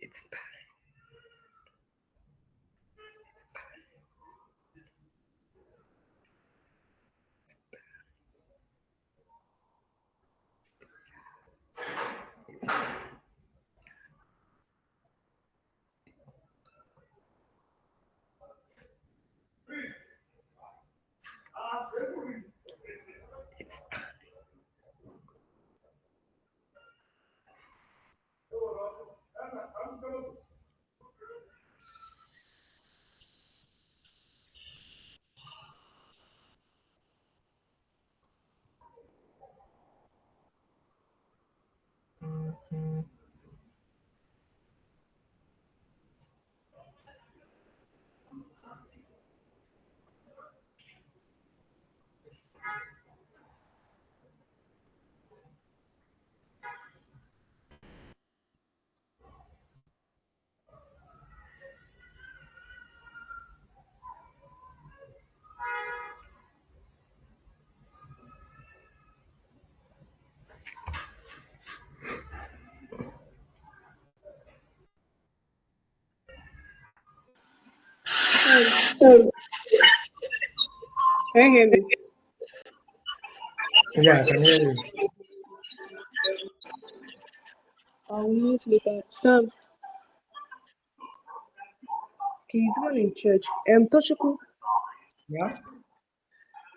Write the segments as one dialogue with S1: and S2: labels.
S1: It's
S2: Sorry,
S1: so
S2: can you hear me?
S1: yeah, I can hear you.
S2: I'll mute later. Sam, he's one in church. Toshoku,
S1: Yeah.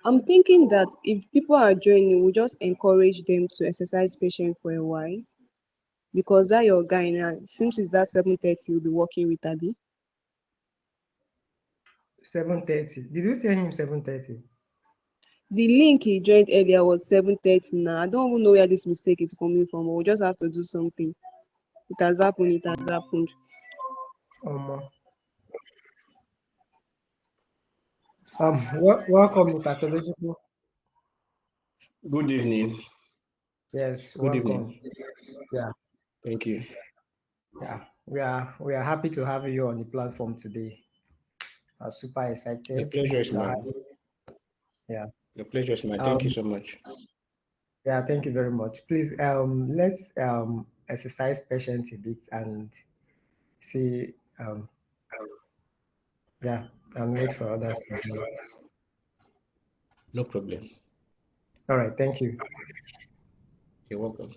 S2: I'm thinking that if people are joining, we just encourage them to exercise patience for a while because that your guy now, since it's that 7:30, you'll be working with Abby.
S1: 7:30. Did you say him 7:30?
S2: The link he joined earlier was 7:30 now. I don't even know where this mistake is coming from. We'll just have to do something. It has happened. It has happened.
S1: Um, welcome, Mr. Toloshipo.
S3: Good evening.
S1: Yes,
S3: Good
S1: welcome.
S3: evening.
S1: Yeah,
S3: Thank you.
S1: yeah. We are happy to have you on the platform today. I'm super
S3: The
S1: excited
S3: pleasure is
S1: to have
S3: mine.
S1: you. Yeah.
S3: The pleasure is mine. Thank you
S1: Um,
S3: so much.
S1: yeah, thank you very much. Please, let's exercise patience a bit and see, yeah, and wait for others to join.
S3: No problem.
S1: All right, thank you.
S3: You're welcome.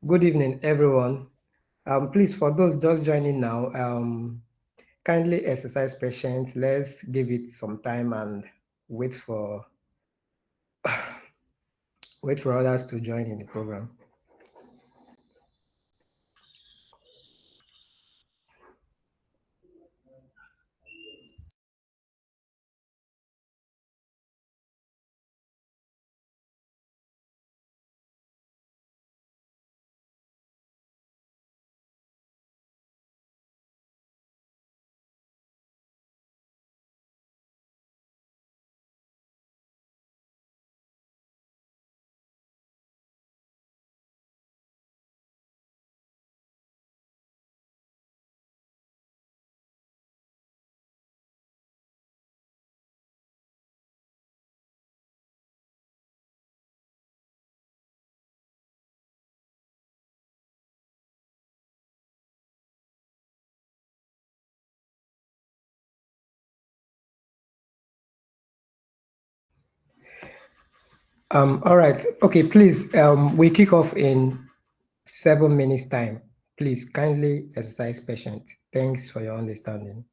S1: Good evening, everyone. Please, for those just joining now, kindly exercise patience. Let's give it some time and wait for wait for others to join in the program. All right. Okay, please. We kick off in 7 minutes time. Please kindly exercise patience. Thanks for your understanding.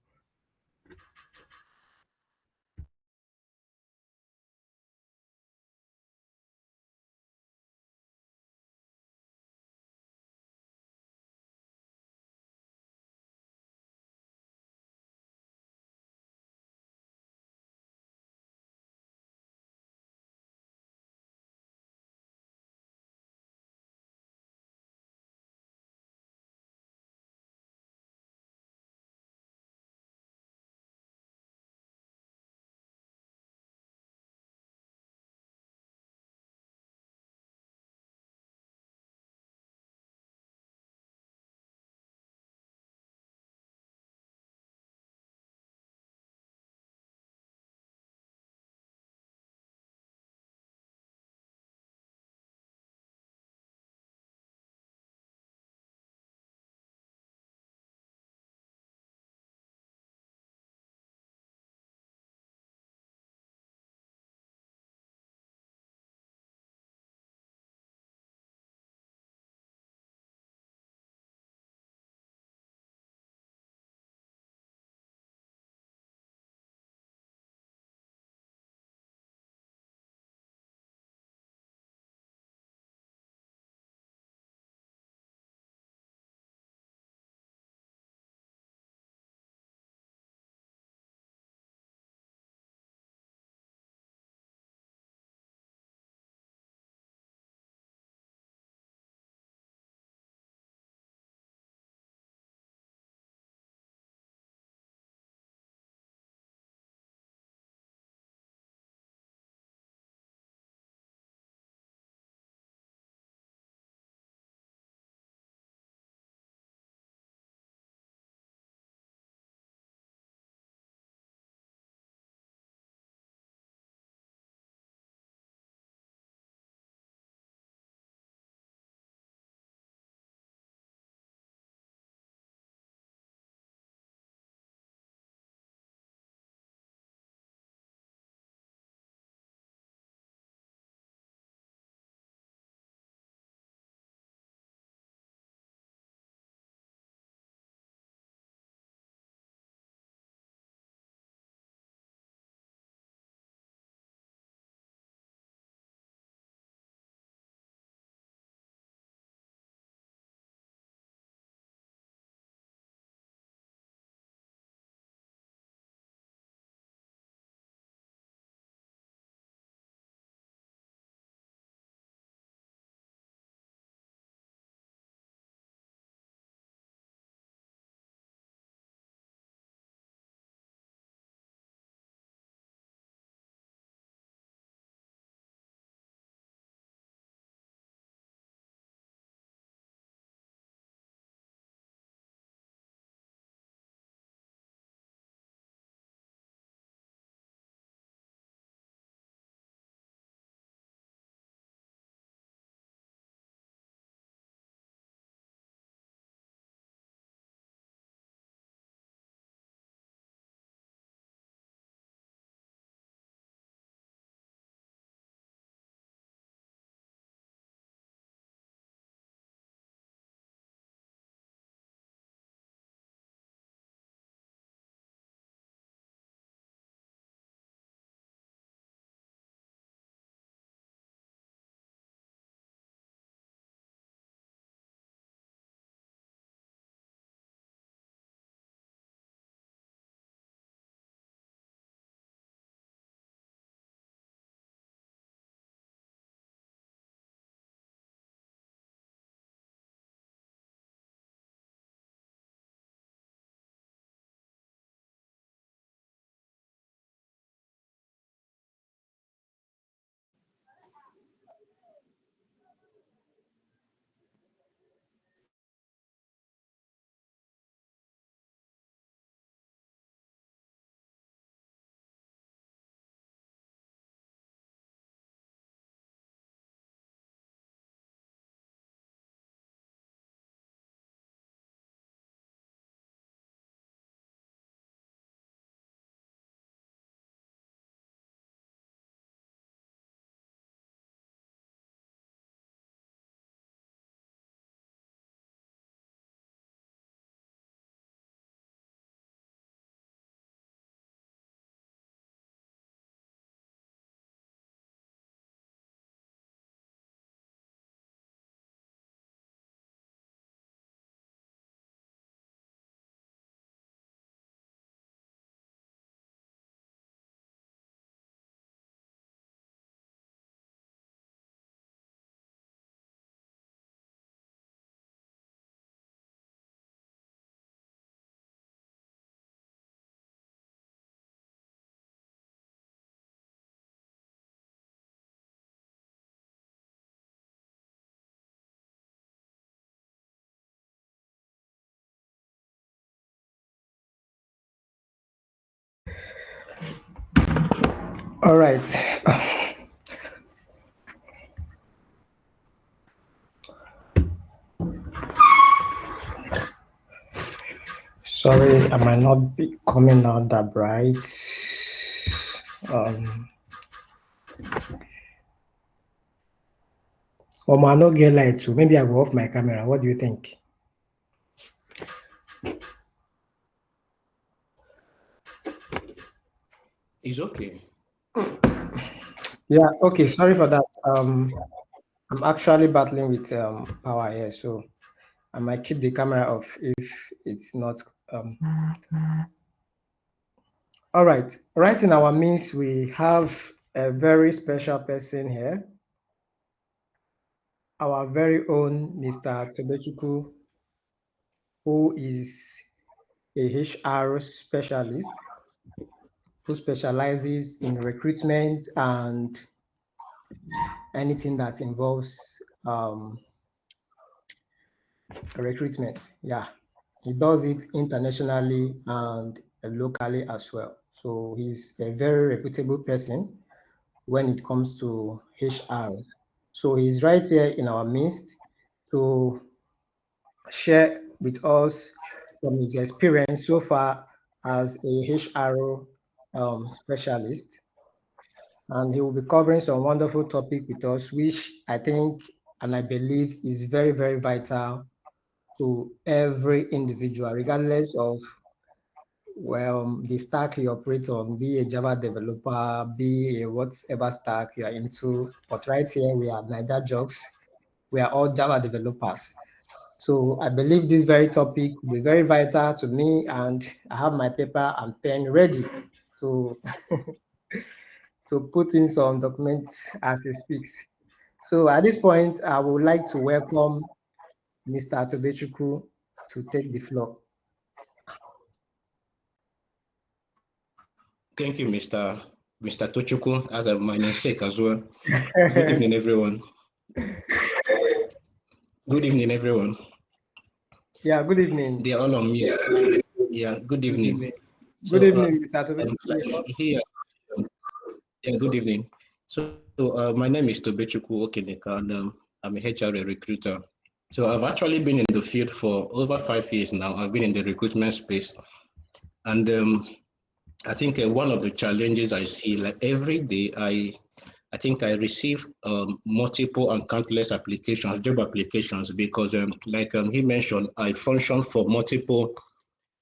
S1: All right. Sorry, I might not be coming out that bright. Um, or might not get light too. Maybe I go off my camera. What do you think?
S3: It's okay.
S1: Yeah. Okay. Sorry for that. I'm actually battling with power here, so I might keep the camera off if it's not. Um, all right. Right in our midst, we have a very special person here, our very own Mr. Tobechuku, who is a HR specialist who specializes in recruitment and anything that involves recruitment. Yeah, he does it internationally and locally as well. So he's a very reputable person when it comes to HR. So he's right here in our midst to share with us from his experience so far as a HR specialist. And he will be covering some wonderful topic with us, which I think and I believe is very, very vital to every individual, regardless of the stack you operate on, be a Java developer, be a whatever stack you are into. But right here, we are NAIJA-JUGs. We are all Java developers. So I believe this very topic will be very vital to me, and I have my paper and pen ready to, to put in some documents as he speaks. So at this point, I would like to welcome Mr. Tobechuku to take the floor.
S3: Thank you, Mr. Tochuku, as my namesake as well. Good evening, everyone. Good evening, everyone.
S1: Yeah, good evening.
S3: They are all on mute. Yeah, good
S1: Good
S3: evening.
S1: evening. Good
S3: So,
S1: evening, Mr. Tobechuku.
S3: here, yeah, good evening. So, my name is Tobechuku Okeneka, and I'm a HR recruiter. So, I've actually been in the field for over 5 years now. I've been in the recruitment space, and I think one of the challenges I see, like every day, I think I receive multiple and countless applications, job applications, because like he mentioned, I function for multiple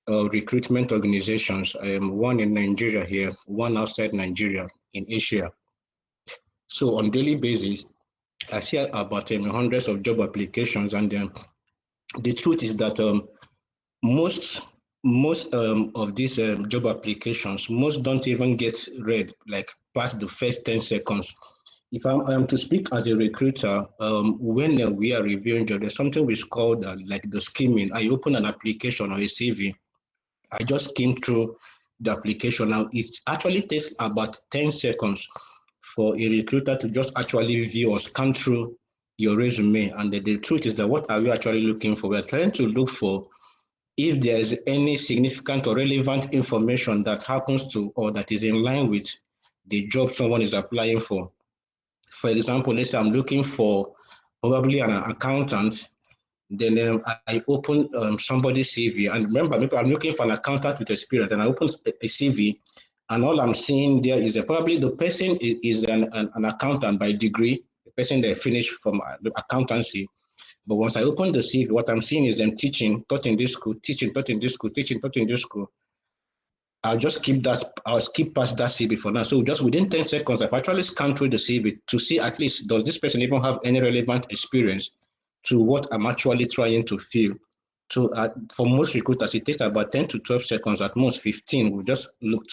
S3: recruitment organizations, one in Nigeria here, one outside Nigeria in Asia. So on daily basis, I see about hundreds of job applications, and the truth is that most of these job applications, most don't even get read like past the first 10 seconds. If I am to speak as a recruiter, when we are reviewing job, there's something which is called like the skimming. I open an application or a CV, I just skim through the application. Now it actually takes about 10 seconds for a recruiter to just actually view or scan through your resume. And the truth is that what are we actually looking for? We're trying to look for if there is any significant or relevant information that happens to or that is in line with the job someone is applying for. For example, let's say I'm looking for probably an accountant, then I open somebody's CV. And remember, maybe I'm looking for an accountant with experience, and I open a CV, and all I'm seeing there is probably the person is an accountant by degree, the person that finished from the accountancy. But once I open the CV, what I'm seeing is them teaching, taught in this school, teaching, taught in this school, teaching, taught in this school. I'll skip past that CV for now. So just within 10 seconds, I've actually scanned through the CV to see at least, does this person even have any relevant experience to what I'm actually trying to fill? So for most recruiters, it takes about 10 to 12 seconds, at most 15. We just looked.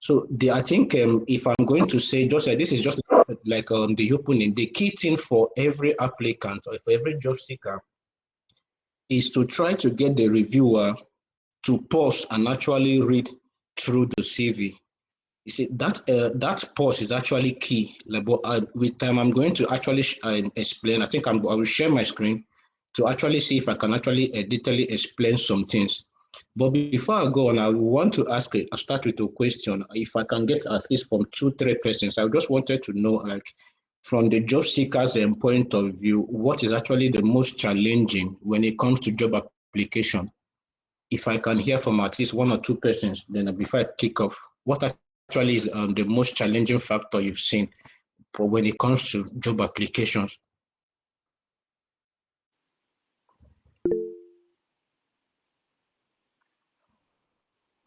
S3: So I think if I'm going to say, just this is just like the opening, the key thing for every applicant or for every job seeker is to try to get the reviewer to pause and actually read through the CV. You see, that pause is actually key. Like, but with time, I'm going to actually explain. I will share my screen to actually see if I can actually detailedly explain some things. But before I go on, I want to start with a question. If I can get at least from 2-3 persons, I just wanted to know, like, from the job seekers' point of view, what is actually the most challenging when it comes to job application? If I can hear from at least 1 or 2 persons, then before I kick off, what actually is the most challenging factor you've seen for when it comes to job applications?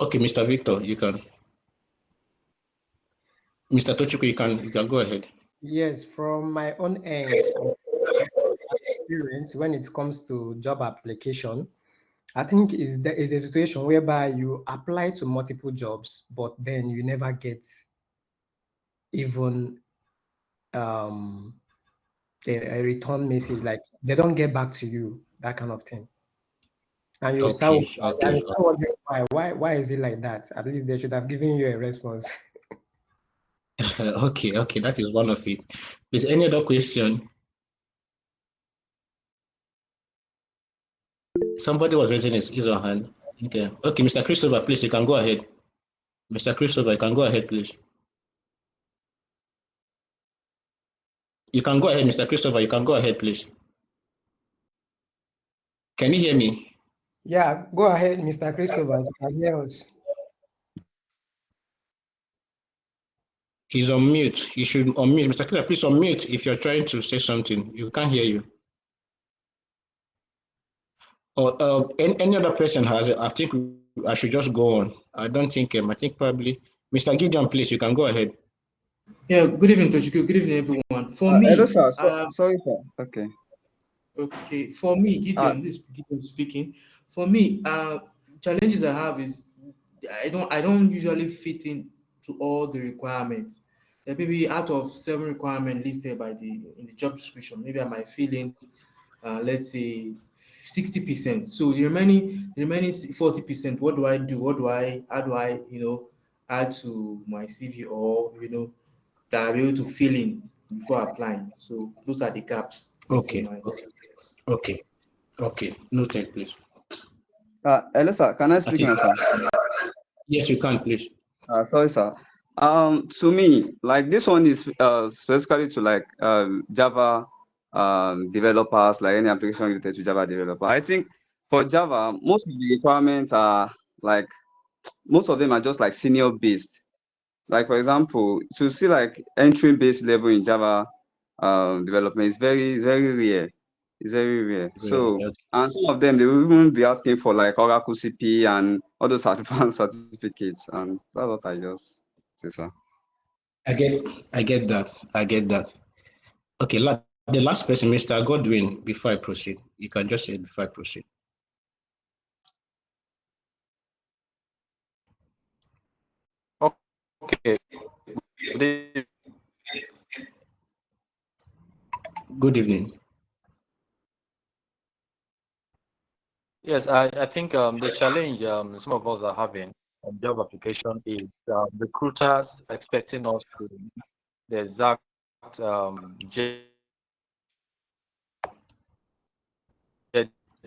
S3: Okay, Mr. Victor, you can. Mr. Tochukwu, you can go ahead.
S1: Yes, from my own ends, experience when it comes to job application, I think there is a situation whereby you apply to multiple jobs, but then you never get even a return message, like they don't get back to you, that kind of thing. And you start,
S3: Okay,
S1: and
S3: okay,
S1: you start wondering why is it like that? At least they should have given you a response.
S3: okay, okay. That is one of it. Is any other question? Somebody was raising his or her hand. Okay, okay, Mr. Christopher, please, you can go ahead. Mr. Christopher, you can go ahead, please. You can go ahead, Mr. Christopher. You can go ahead, please. Can you hear me?
S1: Yeah, go ahead, Mr. Christopher. You can hear us.
S3: He's on mute. You should unmute. Mr. Christopher, please unmute if you're trying to say something. You can't hear you. Or any other person has it. I think I should just go on. I don't think I think probably Mr. Gideon, please, you can go ahead.
S4: Yeah, good evening, Toshiko. Good evening, everyone. For
S5: Hello,
S4: me,
S5: sir. Sorry, sir. Okay.
S4: okay, for me, Gideon, this is Gideon speaking. For me, challenges I have is I don't usually fit in to all the requirements. There may be out of 7 requirements listed in the job description. Maybe I might fill in, let's say 60%. So the remaining 40%, what do I do? How do I add to my CV, or that I'll be able to fill in before applying. So those are the gaps I see in
S3: Okay,
S4: my.
S3: okay, okay. Noted, please.
S5: Hello, sir. Can I speak now, sir?
S3: Yes, you can, please.
S5: Sorry, sir. To me, like this one is specifically to like Java developers, like any application related to Java developer. I think for Java, most of the requirements are like most of them are just like senior based. Like for example, to see like entry based level in Java development is very rare. It's very rare. So,
S3: Okay.
S5: and some of them they will even be asking for like Oracle CP and all those advanced certificates, and that's what I just say, sir.
S3: I get that. I get that. Okay, the last person, Mr. Godwin, before I proceed, you can just say it before I proceed.
S6: Okay.
S3: Good evening.
S6: Yes, I think the challenge some of us are having on job application is recruiters expecting us to the exact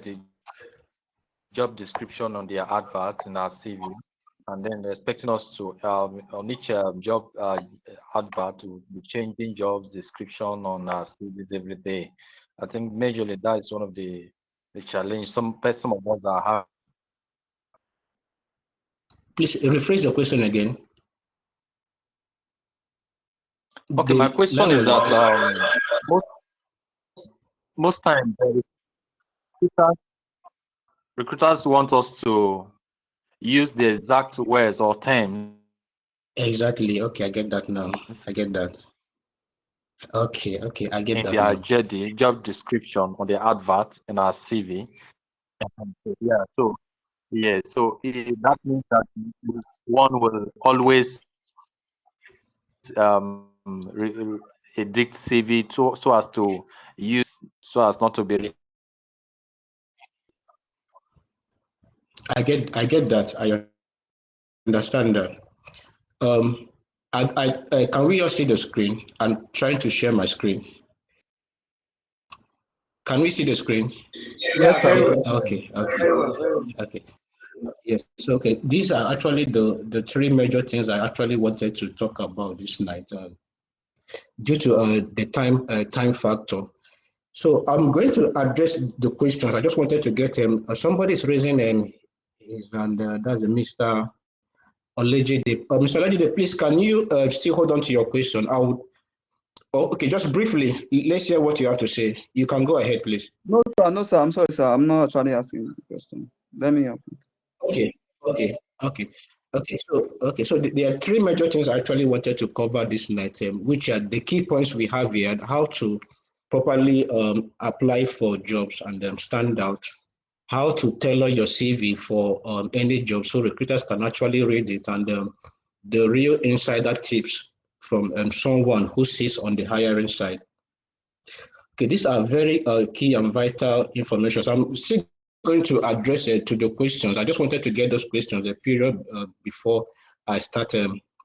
S6: the job description on their advert in our CV, and then they're expecting us to on each job advert to be changing job description on our CVs every day. I think majorly that is one of the challenge some of us are having.
S3: Please rephrase the question again.
S6: Okay, my question is that most times recruiters want us to use the exact words or terms.
S3: Exactly. Okay, I get that now. I get that. Okay, okay, I get
S6: In
S3: that
S6: their
S3: now.
S6: JD, job description on the advert in our CV. Yeah, so that means that one will always edit CV so as to use so as not to be.
S3: I get that. I understand that. Can we all see the screen? I'm trying to share my screen. Can we see the screen?
S5: Yes, sir.
S3: Okay, okay, okay. Yes, okay. These are actually the three major things I actually wanted to talk about this night, due to the time factor. So I'm going to address the questions. I just wanted to get somebody is raising his hand. That's Mr. Olejide. Mr. Olejide, please can you still hold on to your question? Oh, okay, just briefly. Let's hear what you have to say. You can go ahead, please.
S5: No, sir. No, sir. I'm sorry, sir. I'm not actually asking the question. Let me help.
S3: Okay, okay, okay, okay. So there are three major things I actually wanted to cover this night, which are the key points we have here: how to properly apply for jobs and stand out, how to tailor your CV for any job so recruiters can actually read it, and the real insider tips from someone who sits on the hiring side. Okay, these are very key and vital information. So I'm still going to address to the questions. I just wanted to get those questions a period before I start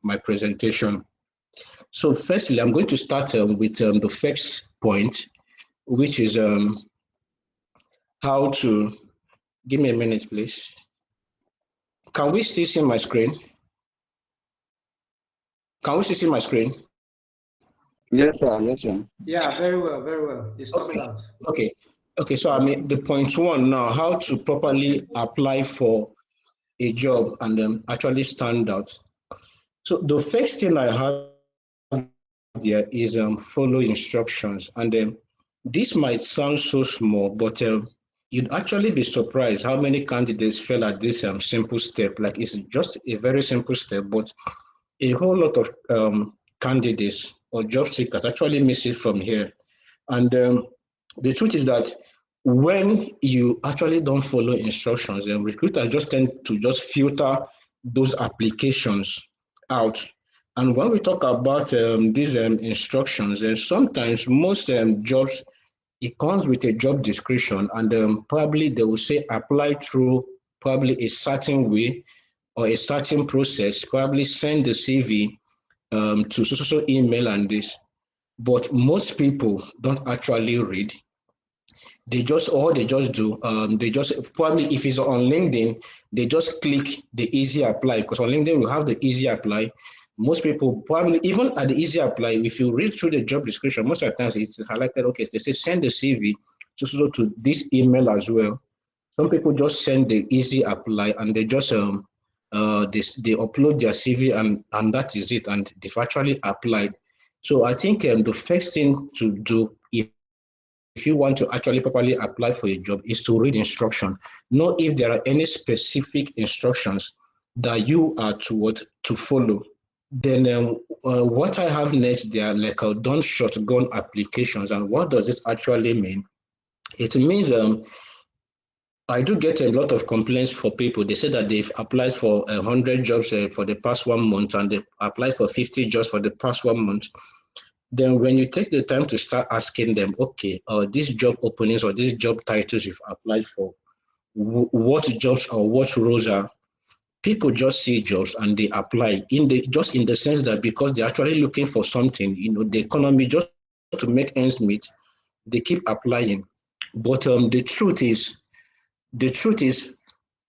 S3: my presentation. So firstly, I'm going to start with the first point, which is how to, give me a minute, please. Can we still see my screen? Can we still see my screen?
S5: Yes, sir. Yes, sir.
S1: Yeah, very well, very well. It's coming out.
S3: Okay. Okay, so I mean the point one now, how to properly apply for a job and actually stand out. So the first thing I have there is follow instructions, and this might sound so small, but you'd actually be surprised how many candidates fail at this simple step. Like it's just a very simple step, but a whole lot of candidates or job seekers actually miss it from here. And the truth is that when you actually don't follow instructions, then recruiters just tend to just filter those applications out. And when we talk about these instructions, then sometimes most jobs, it comes with a job description, and probably they will say apply through probably a certain way or a certain process, probably send the CV to so email and this. But most people don't actually read. They just, all they just do, they just probably, if it's on LinkedIn, they just click the easy apply, because on LinkedIn we have the easy apply. Most people probably, even at the easy apply, if you read through the job description, most of the times it's highlighted, okay, they say send the CV to this email as well. Some people just send the easy apply and they just they upload their CV, and that is it, and they've actually applied. So I think the first thing to do if you want to actually properly apply for a job is to read instruction. Know if there are any specific instructions that you are to follow. Then what I have next, they are like done shotgun applications. And what does this actually mean? It means I do get a lot of complaints for people. They say that they've applied for 100 jobs for the past 1 month, and they applied for 50 jobs for the past 1 month. Then when you take the time to start asking them, okay, these job openings or these job titles you've applied for, what jobs or what roles are, people just see jobs and they apply in the sense that because they're actually looking for something, the economy, just to make ends meet, they keep applying. But the truth is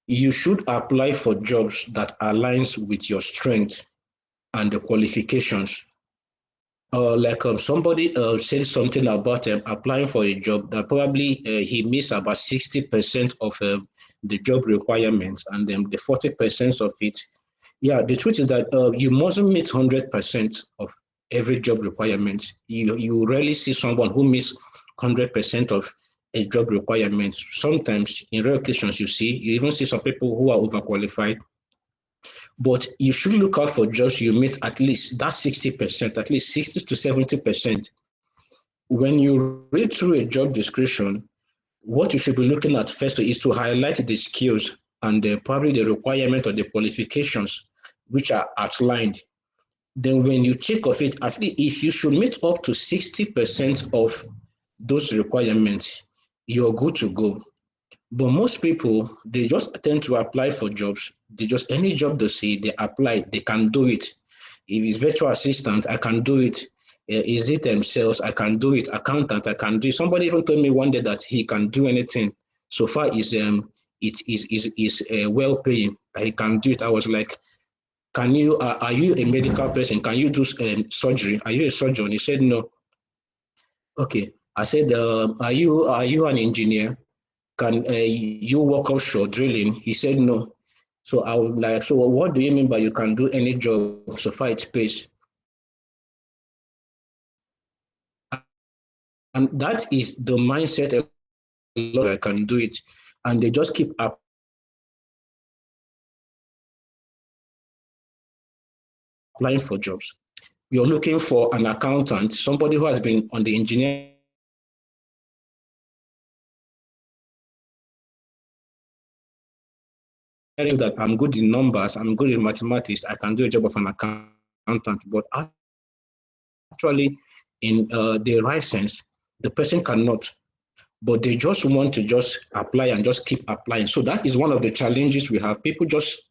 S3: you should apply for jobs that aligns with your strength and the qualifications. Like somebody said something about applying for a job that probably he missed about 60% of the job requirements, and then the 40% of it. Yeah, the truth is that you mustn't meet 100% of every job requirement. You rarely see someone who meets 100% of a job requirement. Sometimes, in rare occasions, you even see some people who are overqualified. But you should look out for jobs you meet at least that 60%, at least 60 to 70%. When you read through a job description, what you should be looking at first is to highlight the skills and probably the requirement or the qualifications which are outlined. Then when you check of it, at least if you should meet up to 60% of those requirements, you're good to go. But most people, they just tend to apply for jobs. They just, any job they see, they apply, they can do it. If it's virtual assistant, I can do it. Is it sales? I can do it. Accountant, I can do it. Somebody even told me one day that he can do anything so far is it is well paying. I can do it. I was like, can you, are you a medical person? Can you do surgery? Are you a surgeon? He said, no. Okay. I said, are you an engineer? Can you work offshore drilling? He said, no. So I was like, so what do you mean by you can do any job so far it pays? And that is the mindset a lot I can do it. And they just keep applying for jobs. You're looking for an accountant, somebody who has been on the engineering that I'm good in numbers, I'm good in mathematics, I can do a job of an accountant. But actually, in the right sense, the person cannot. But they just want to just apply and just keep applying. So that is one of the challenges we have. People just,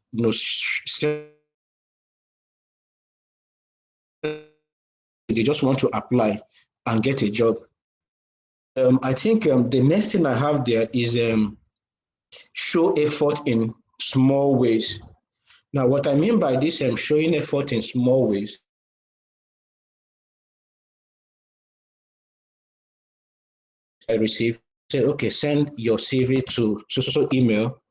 S3: they just want to apply and get a job. I think the next thing I have there is show effort in small ways. Now, what I mean by this showing effort in small ways, I receive, say, okay, send your CV to so email.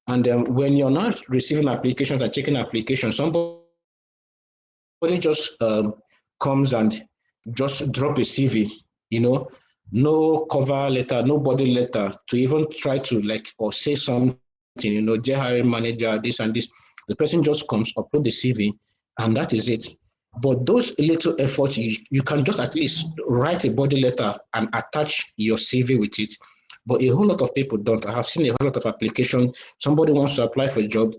S3: And when you're not receiving applications and checking applications, somebody just comes and just drop a CV, no cover letter, no body letter to even try to or say something, dear hiring manager, this and this. The person just comes, upload the CV, and that is it. But those little efforts, you can just at least write a body letter and attach your CV with it. But a whole lot of people don't. I have seen a whole lot of applications. Somebody wants to apply for a job.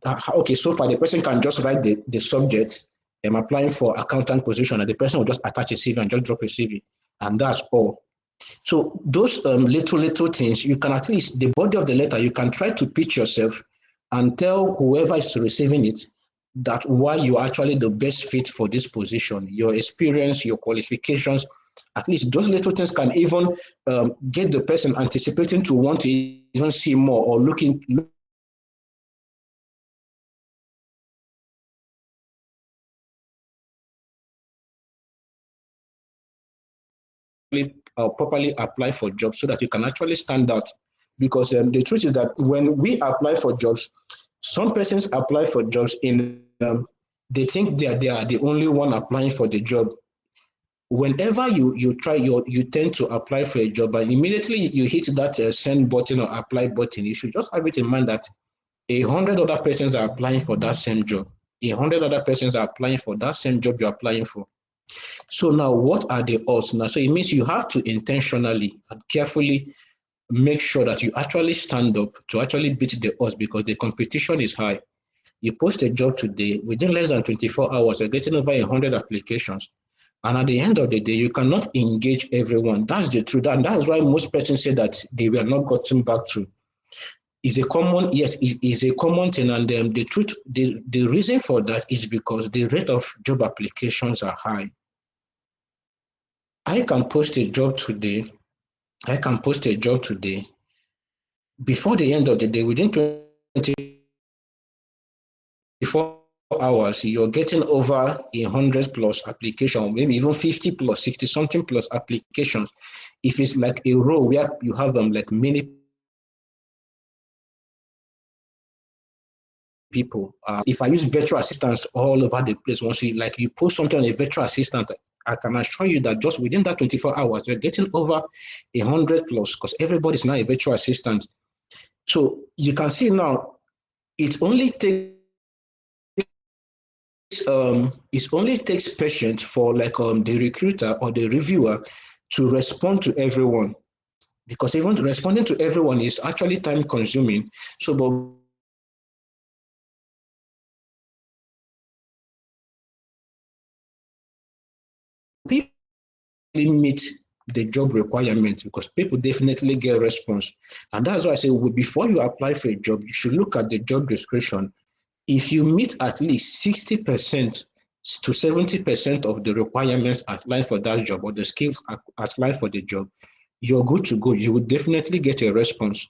S3: Okay, so far the person can just write the subject. I'm applying for accountant position, and the person will just attach a CV and just drop a CV, and that's all. So those little things, you can at least, the body of the letter, you can try to pitch yourself and tell whoever is receiving it that why you're actually the best fit for this position, your experience, your qualifications. At least those little things can even get the person anticipating to want to even see more or looking. Properly apply for jobs so that you can actually stand out. Because the truth is that when we apply for jobs, some persons apply for jobs in they think they are the only one applying for the job. Whenever you tend to apply for a job and immediately you hit that send button or apply button, you should just have it in mind that 100 other persons are applying for that same job. 100 other persons are applying for that same job you're applying for. So now, what are the odds now? So it means you have to intentionally and carefully make sure that you actually stand up to actually beat the odds, because the competition is high. You post a job today, within less than 24 hours, you're getting over 100 applications. And at the end of the day, you cannot engage everyone. That's the truth. And that's why most persons say that they were not gotten back to. Is a common, yes, it is a common thing. And the truth, the reason for that is because the rate of job applications are high. I can post a job today. Before the end of the day, within 24 hours, you're getting over 100 plus applications, maybe even 50 plus, 60 something plus applications. If it's like a role where you have like many people, if I use virtual assistants all over the place, once you post something on a virtual assistant, I can assure you that just within that 24 hours, you're getting over 100 plus, because everybody's now a virtual assistant. So you can see now, it only takes patience for the recruiter or the reviewer to respond to everyone, because even responding to everyone is actually time consuming. So, but people meet the job requirements, because people definitely get response. And that's why I say, before you apply for a job, you should look at the job description. If you meet at least 60% to 70% of the requirements outlined for that job, or the skills outlined for the job, you're good to go. You will definitely get a response.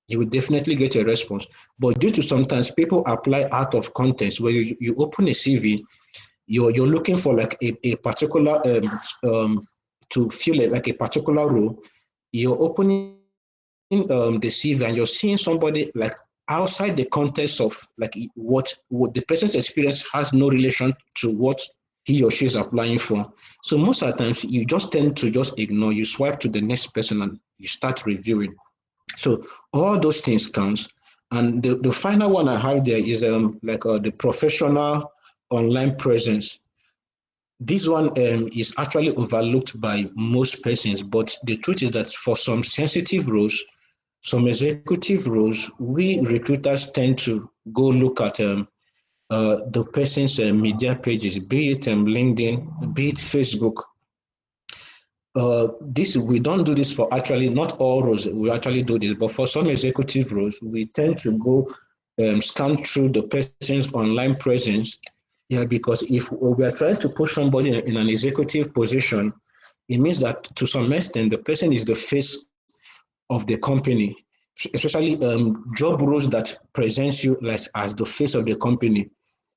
S3: you will definitely get a response. But due to sometimes people apply out of context, where you open a CV, you're looking for like a particular to fill it like a particular role. You're opening the CV and you're seeing somebody like outside the context of like what the person's experience has no relation to what he or she is applying for. So most of the times you just tend to just ignore, you swipe to the next person and you start reviewing. So all those things counts. And the final one I have there is the professional online presence. This one is actually overlooked by most persons, but the truth is that for some sensitive roles, some executive roles, we recruiters tend to go look at the person's media pages, be it LinkedIn, be it Facebook. This we don't do this for actually not all roles. We actually do this, but for some executive roles, we tend to go scan through the person's online presence. Yeah, because if we are trying to push somebody in an executive position, it means that to some extent the person is the face of the company, especially job roles that presents you as the face of the company.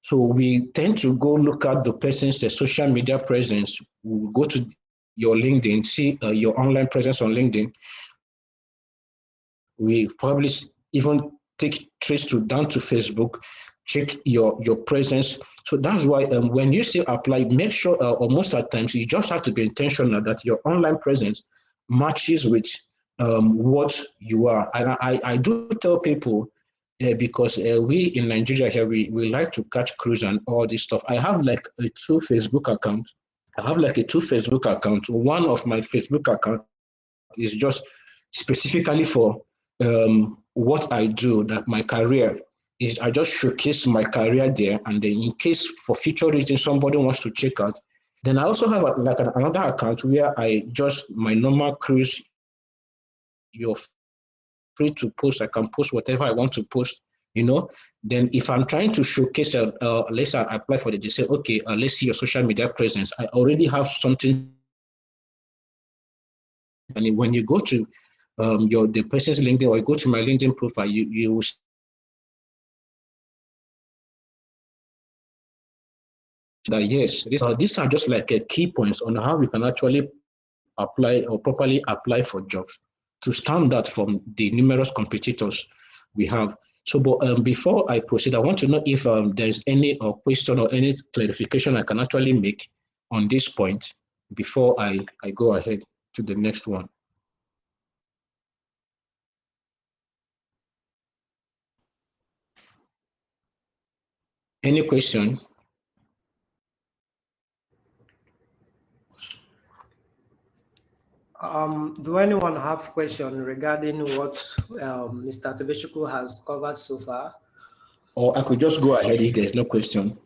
S3: So we tend to go look at the person's social media presence. We'll go to your LinkedIn, see your online presence on LinkedIn. We probably even take trace down to Facebook, check your presence. So that's why when you say apply, make sure, or most of the times, you just have to be intentional that your online presence matches with what you are. And I do tell people, because we in Nigeria here, we like to catch cruise and all this stuff. I have like a two Facebook account. One of my Facebook account is just specifically for what I do, that my career is. I just showcase my career there, and then in case for future reasons somebody wants to check out, then I also have another account where I just my normal cruise. You're free to post. I can post whatever I want to post. Then if I'm trying to showcase, let's say I apply for it, they say, okay, let's see your social media presence. I already have something. And when you go to the person's LinkedIn, or you go to my LinkedIn profile, you will that yes, these are just like key points on how we can actually apply or properly apply for jobs to stand out from the numerous competitors we have. So, but before I proceed, I want to know if there's any question or any clarification I can actually make on this point before I go ahead to the next one. Any question?
S1: Do anyone have question regarding what Mr. Tobechukwu has covered so far?
S3: Or I could just go ahead if there's no question.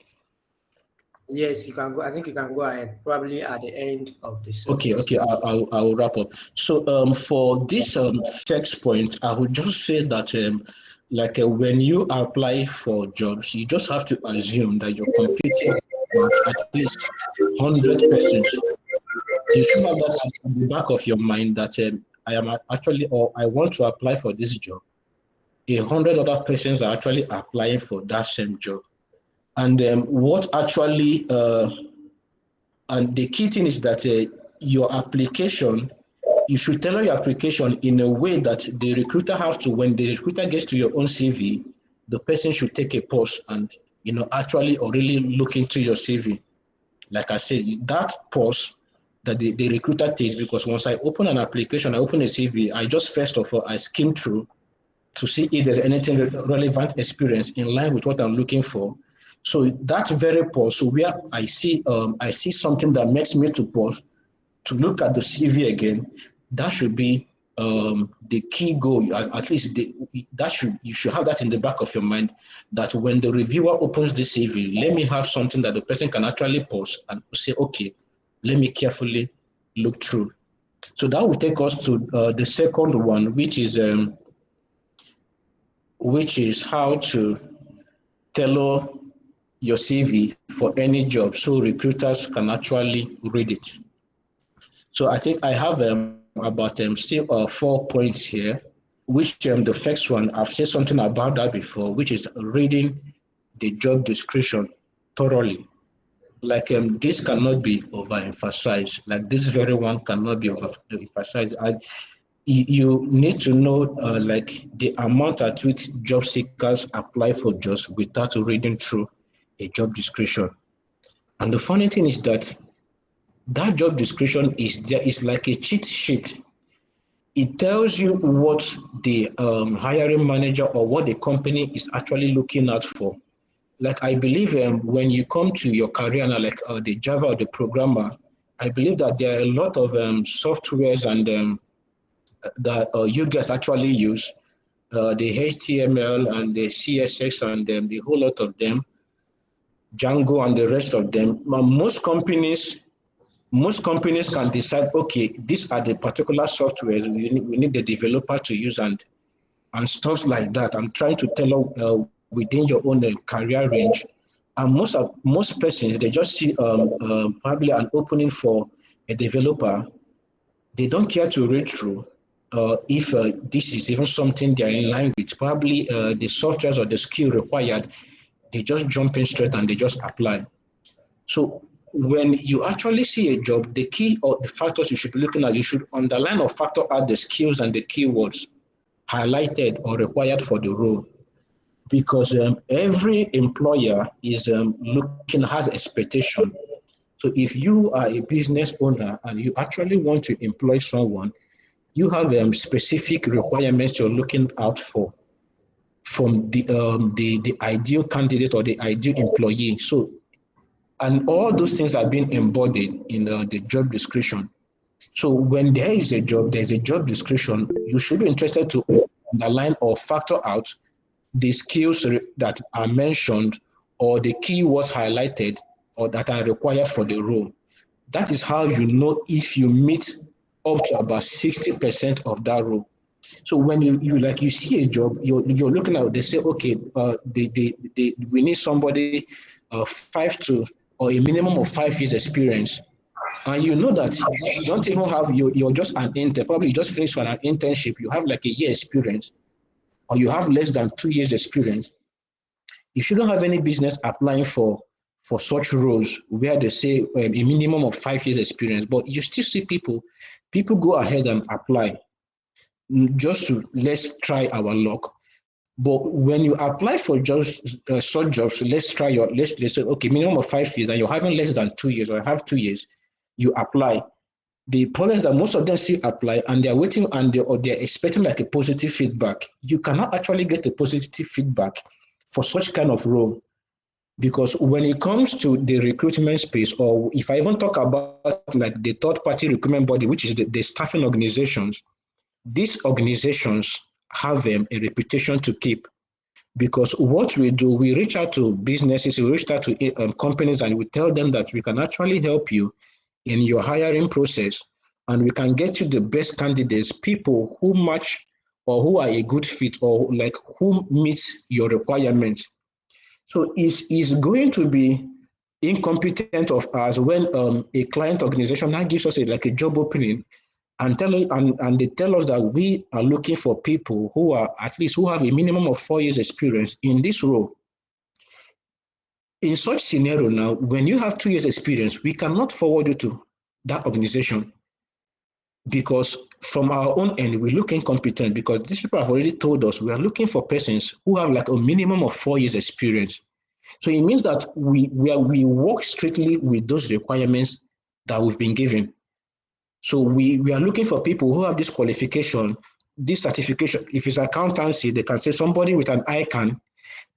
S1: Yes, you can go. I think you can go ahead, probably at the end of the show.
S3: Okay, I'll wrap up. So for this first point, I would just say that when you apply for jobs, you just have to assume that you're competing with at least 100 persons. You should have that at the back of your mind that I am actually, or I want to apply for this job. 100 other persons are actually applying for that same job. And what actually, and the key thing is that your application, you should tailor your application in a way that the recruiter has to, when the recruiter gets to your own CV, the person should take a pause and, actually or really look into your CV. Like I said, that pause that the recruiter takes, because once I open an application, I open a CV, I just first of all, I skim through to see if there's anything relevant experience in line with what I'm looking for. So that very pause, so where I see something that makes me to pause to look at the CV again, that should be the key goal. At least you should have that in the back of your mind, that when the reviewer opens the CV, let me have something that the person can actually pause and say, okay, let me carefully look through. So that will take us to the second one, which is how to tailor your CV for any job so recruiters can actually read it. So I think I have about still 4 points here. which the first one, I've said something about that before, which is reading the job description thoroughly. Like this cannot be overemphasized. Like this very one cannot be overemphasized. You need to know like the amount at which job seekers apply for jobs without reading through a job description. And the funny thing is that that job description is like a cheat sheet. It tells you what the hiring manager or what the company is actually looking out for. Like I believe when you come to your career now, like the Java or the programmer, I believe that there are a lot of softwares and that you guys actually use, the HTML and the CSS and the whole lot of them, Django and the rest of them. Most companies can decide, okay, these are the particular softwares we need the developer to use and stuff like that. I'm trying to tell within your own career range. And most persons, they just see probably an opening for a developer. They don't care to read through if this is even something they're in line with. Probably the softwares or the skill required, they just jump in straight and they just apply. So when you actually see a job, the key or the factors you should be looking at, you should underline or factor out the skills and the keywords highlighted or required for the role. Because every employer is has expectation. So if you are a business owner and you actually want to employ someone, you have specific requirements you're looking out for from the ideal candidate or the ideal employee. So, and all those things are being embodied in the job description. So when there is a job, there's a job description, you should be interested to underline or factor out the skills that are mentioned or the keywords highlighted or that are required for the role. That is how you know if you meet up to about 60% of that role. So when you see a job, you're looking at, they say, okay, we need somebody 5 to or a minimum of 5 years experience. And you know that you don't even have, you're just an intern, probably you just finished an internship, you have like a year experience, or you have less than 2 years experience. You shouldn't have any business applying for such roles where they say a minimum of 5 years experience, but you still see people go ahead and apply just to let's try our luck. But when you apply for just such jobs, let's say, okay, minimum of 5 years, and you're having less than 2 years or have 2 years, you apply. The problem is that most of them still apply and they're waiting and they're expecting like a positive feedback. You cannot actually get a positive feedback for such kind of role, because when it comes to the recruitment space, or if I even talk about like the third party recruitment body, which is the staffing organizations, these organizations have a reputation to keep. Because what we do, we reach out to businesses, we reach out to companies, and we tell them that we can actually help you in your hiring process, and we can get you the best candidates, people who match or who are a good fit or like who meets your requirements. So it's going to be incompetent of us when a client organization now gives us like a job opening and they tell us that we are looking for people who are at least who have a minimum of 4 years experience in this role. In such scenario now, when you have 2 years experience, we cannot forward you to that organization, because from our own end, we look incompetent, because these people have already told us we are looking for persons who have like a minimum of 4 years experience. So it means that we work strictly with those requirements that we've been given. So we are looking for people who have this qualification, this certification. If it's accountancy, they can say somebody with an ICANN.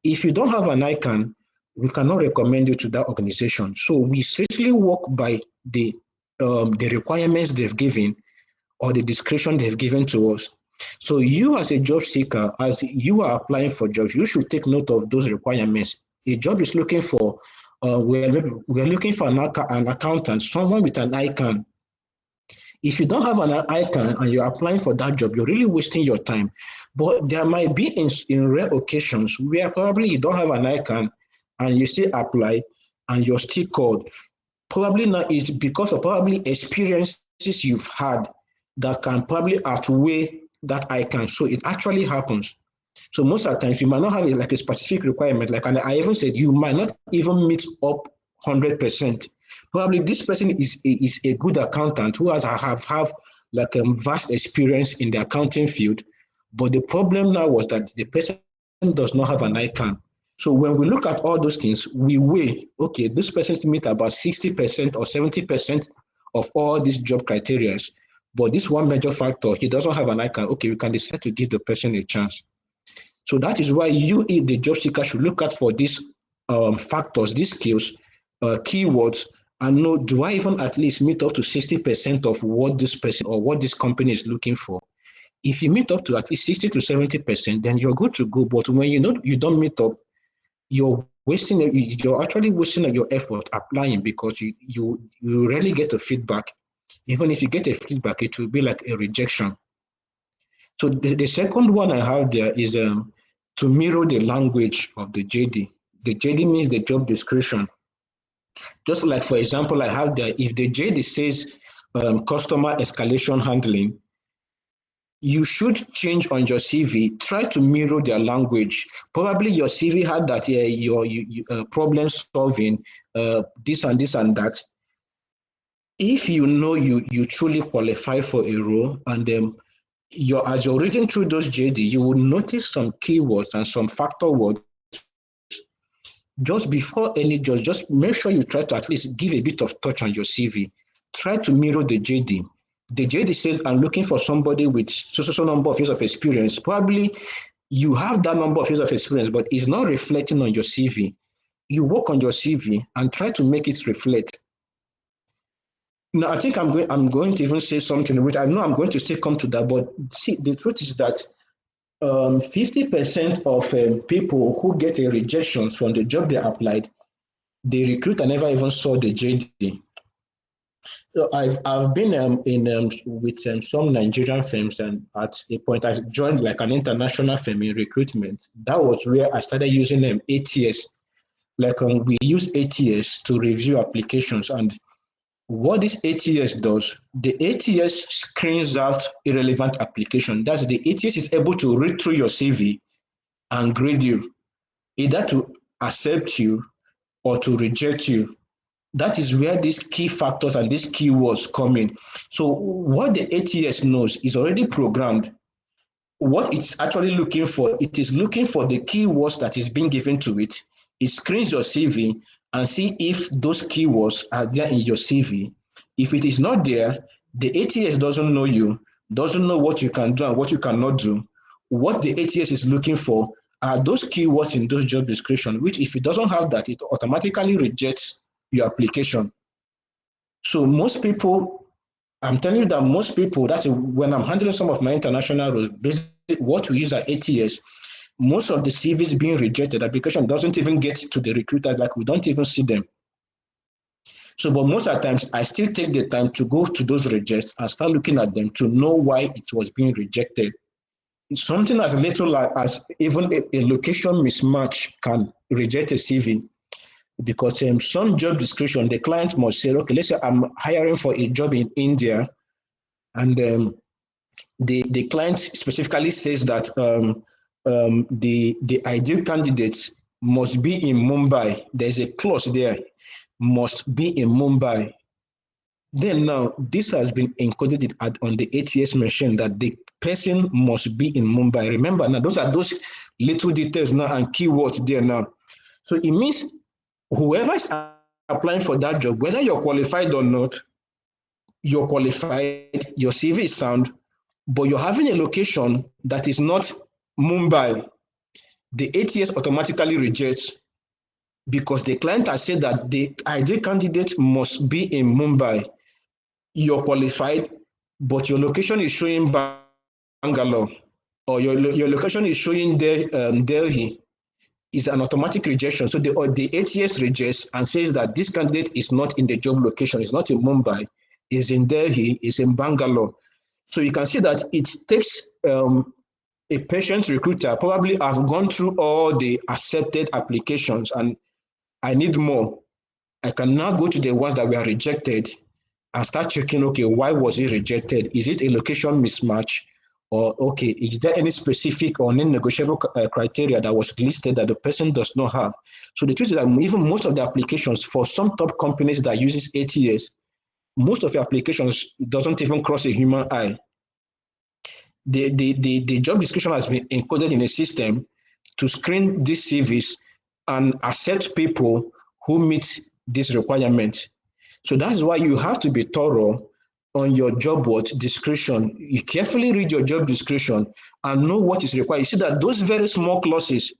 S3: If you don't have an ICANN, we cannot recommend you to that organization. So we strictly work by the requirements they've given or the description they've given to us. So you as a job seeker, as you are applying for jobs, you should take note of those requirements. A job is looking for, we're looking for an accountant, someone with an ICANN. If you don't have an ICANN and you're applying for that job, you're really wasting your time. But there might be in rare occasions where probably you don't have an ICANN and you still apply and you're still called. Probably not, is because of probably experiences you've had that can probably outweigh that I can. So it actually happens. So most of the times you might not have like a specific requirement. Like, and I even said you might not even meet up 100%. Probably this person is a good accountant who have like a vast experience in the accounting field, but the problem now was that the person does not have an ICANN. So when we look at all those things, we weigh, okay, this person meet about 60% or 70% of all these job criteria, but this one major factor, he doesn't have an ICANN. Okay, we can decide to give the person a chance. So that is why you, the job seeker, should look at for these factors, these skills, keywords, and know, do I even at least meet up to 60% of what this person or what this company is looking for? If you meet up to at least 60 to 70%, then you're good to go. But when you know you don't meet up, you're actually wasting your effort applying, because you rarely get a feedback. Even if you get a feedback, it will be like a rejection. So the second one I have there is to mirror the language of the JD. The JD means the job description. Just like, for example, I have there, if the JD says customer escalation handling, you should change on your CV, try to mirror their language. Probably your CV had that your problem solving, this and this and that. If you know you truly qualify for a role, and as you're reading through those JD, you will notice some keywords and some factor words. Just before any judge, just make sure you try to at least give a bit of touch on your CV. Try to mirror the JD. The JD says, I'm looking for somebody with so number of years of experience. Probably you have that number of years of experience, but it's not reflecting on your CV. You work on your CV and try to make it reflect. Now, I think I'm going to even say something, which I know I'm going to still come to that, but see, the truth is that 50% of people who get a rejections from the job they applied, the recruiter never even saw the JD. So I've been with some Nigerian firms, and at a point I joined like an international firm in recruitment. That was where I started using ATS. Like we use ATS to review applications, and what this ATS does, the ATS screens out irrelevant application. That's the ATS is able to read through your CV and grade you, either to accept you or to reject you. That is where these key factors and these keywords come in. So what the ATS knows is already programmed. What it's actually looking for, it is looking for the keywords that is being given to it. It screens your CV and see if those keywords are there in your CV. If it is not there, the ATS doesn't know you, doesn't know what you can do and what you cannot do. What the ATS is looking for are those keywords in those job descriptions, which if it doesn't have that, it automatically rejects your application. So most people, I'm telling you that most people, that's when I'm handling some of my international roles, basically what we use are ATS. Most of the CVs being rejected, application doesn't even get to the recruiters, like we don't even see them. So, but most of the times, I still take the time to go to those rejects and start looking at them to know why it was being rejected. Something as little as even a location mismatch can reject a CV, because some job description, the client must say, okay, let's say I'm hiring for a job in India, and the client specifically says that the ideal candidate must be in Mumbai. There's a clause there, must be in Mumbai. Then now, this has been encoded on the ATS machine that the person must be in Mumbai. Remember now, those are those little details now and keywords there now. So it means whoever is applying for that job, whether you're qualified or not, you're qualified, your CV is sound, but you're having a location that is not Mumbai, the ATS automatically rejects, because the client has said that the ideal candidate must be in Mumbai. You're qualified, but your location is showing Bangalore, or your location is showing Delhi. Is an automatic rejection. So the ATS rejects and says that this candidate is not in the job location, is not in Mumbai, is in Delhi, is in Bangalore. So you can see that it takes a patient recruiter probably have gone through all the accepted applications, and I need more. I can now go to the ones that were rejected and start checking, okay, why was it rejected? Is it a location mismatch, Or, okay, is there any specific or non-negotiable criteria that was listed that the person does not have? So the truth is that even most of the applications for some top companies that uses ATS, most of the applications doesn't even cross a human eye. The job description has been encoded in a system to screen these CVs and accept people who meet this requirement. So that's why you have to be thorough on your job description. You carefully read your job description and know what is required. You see that those very small clauses,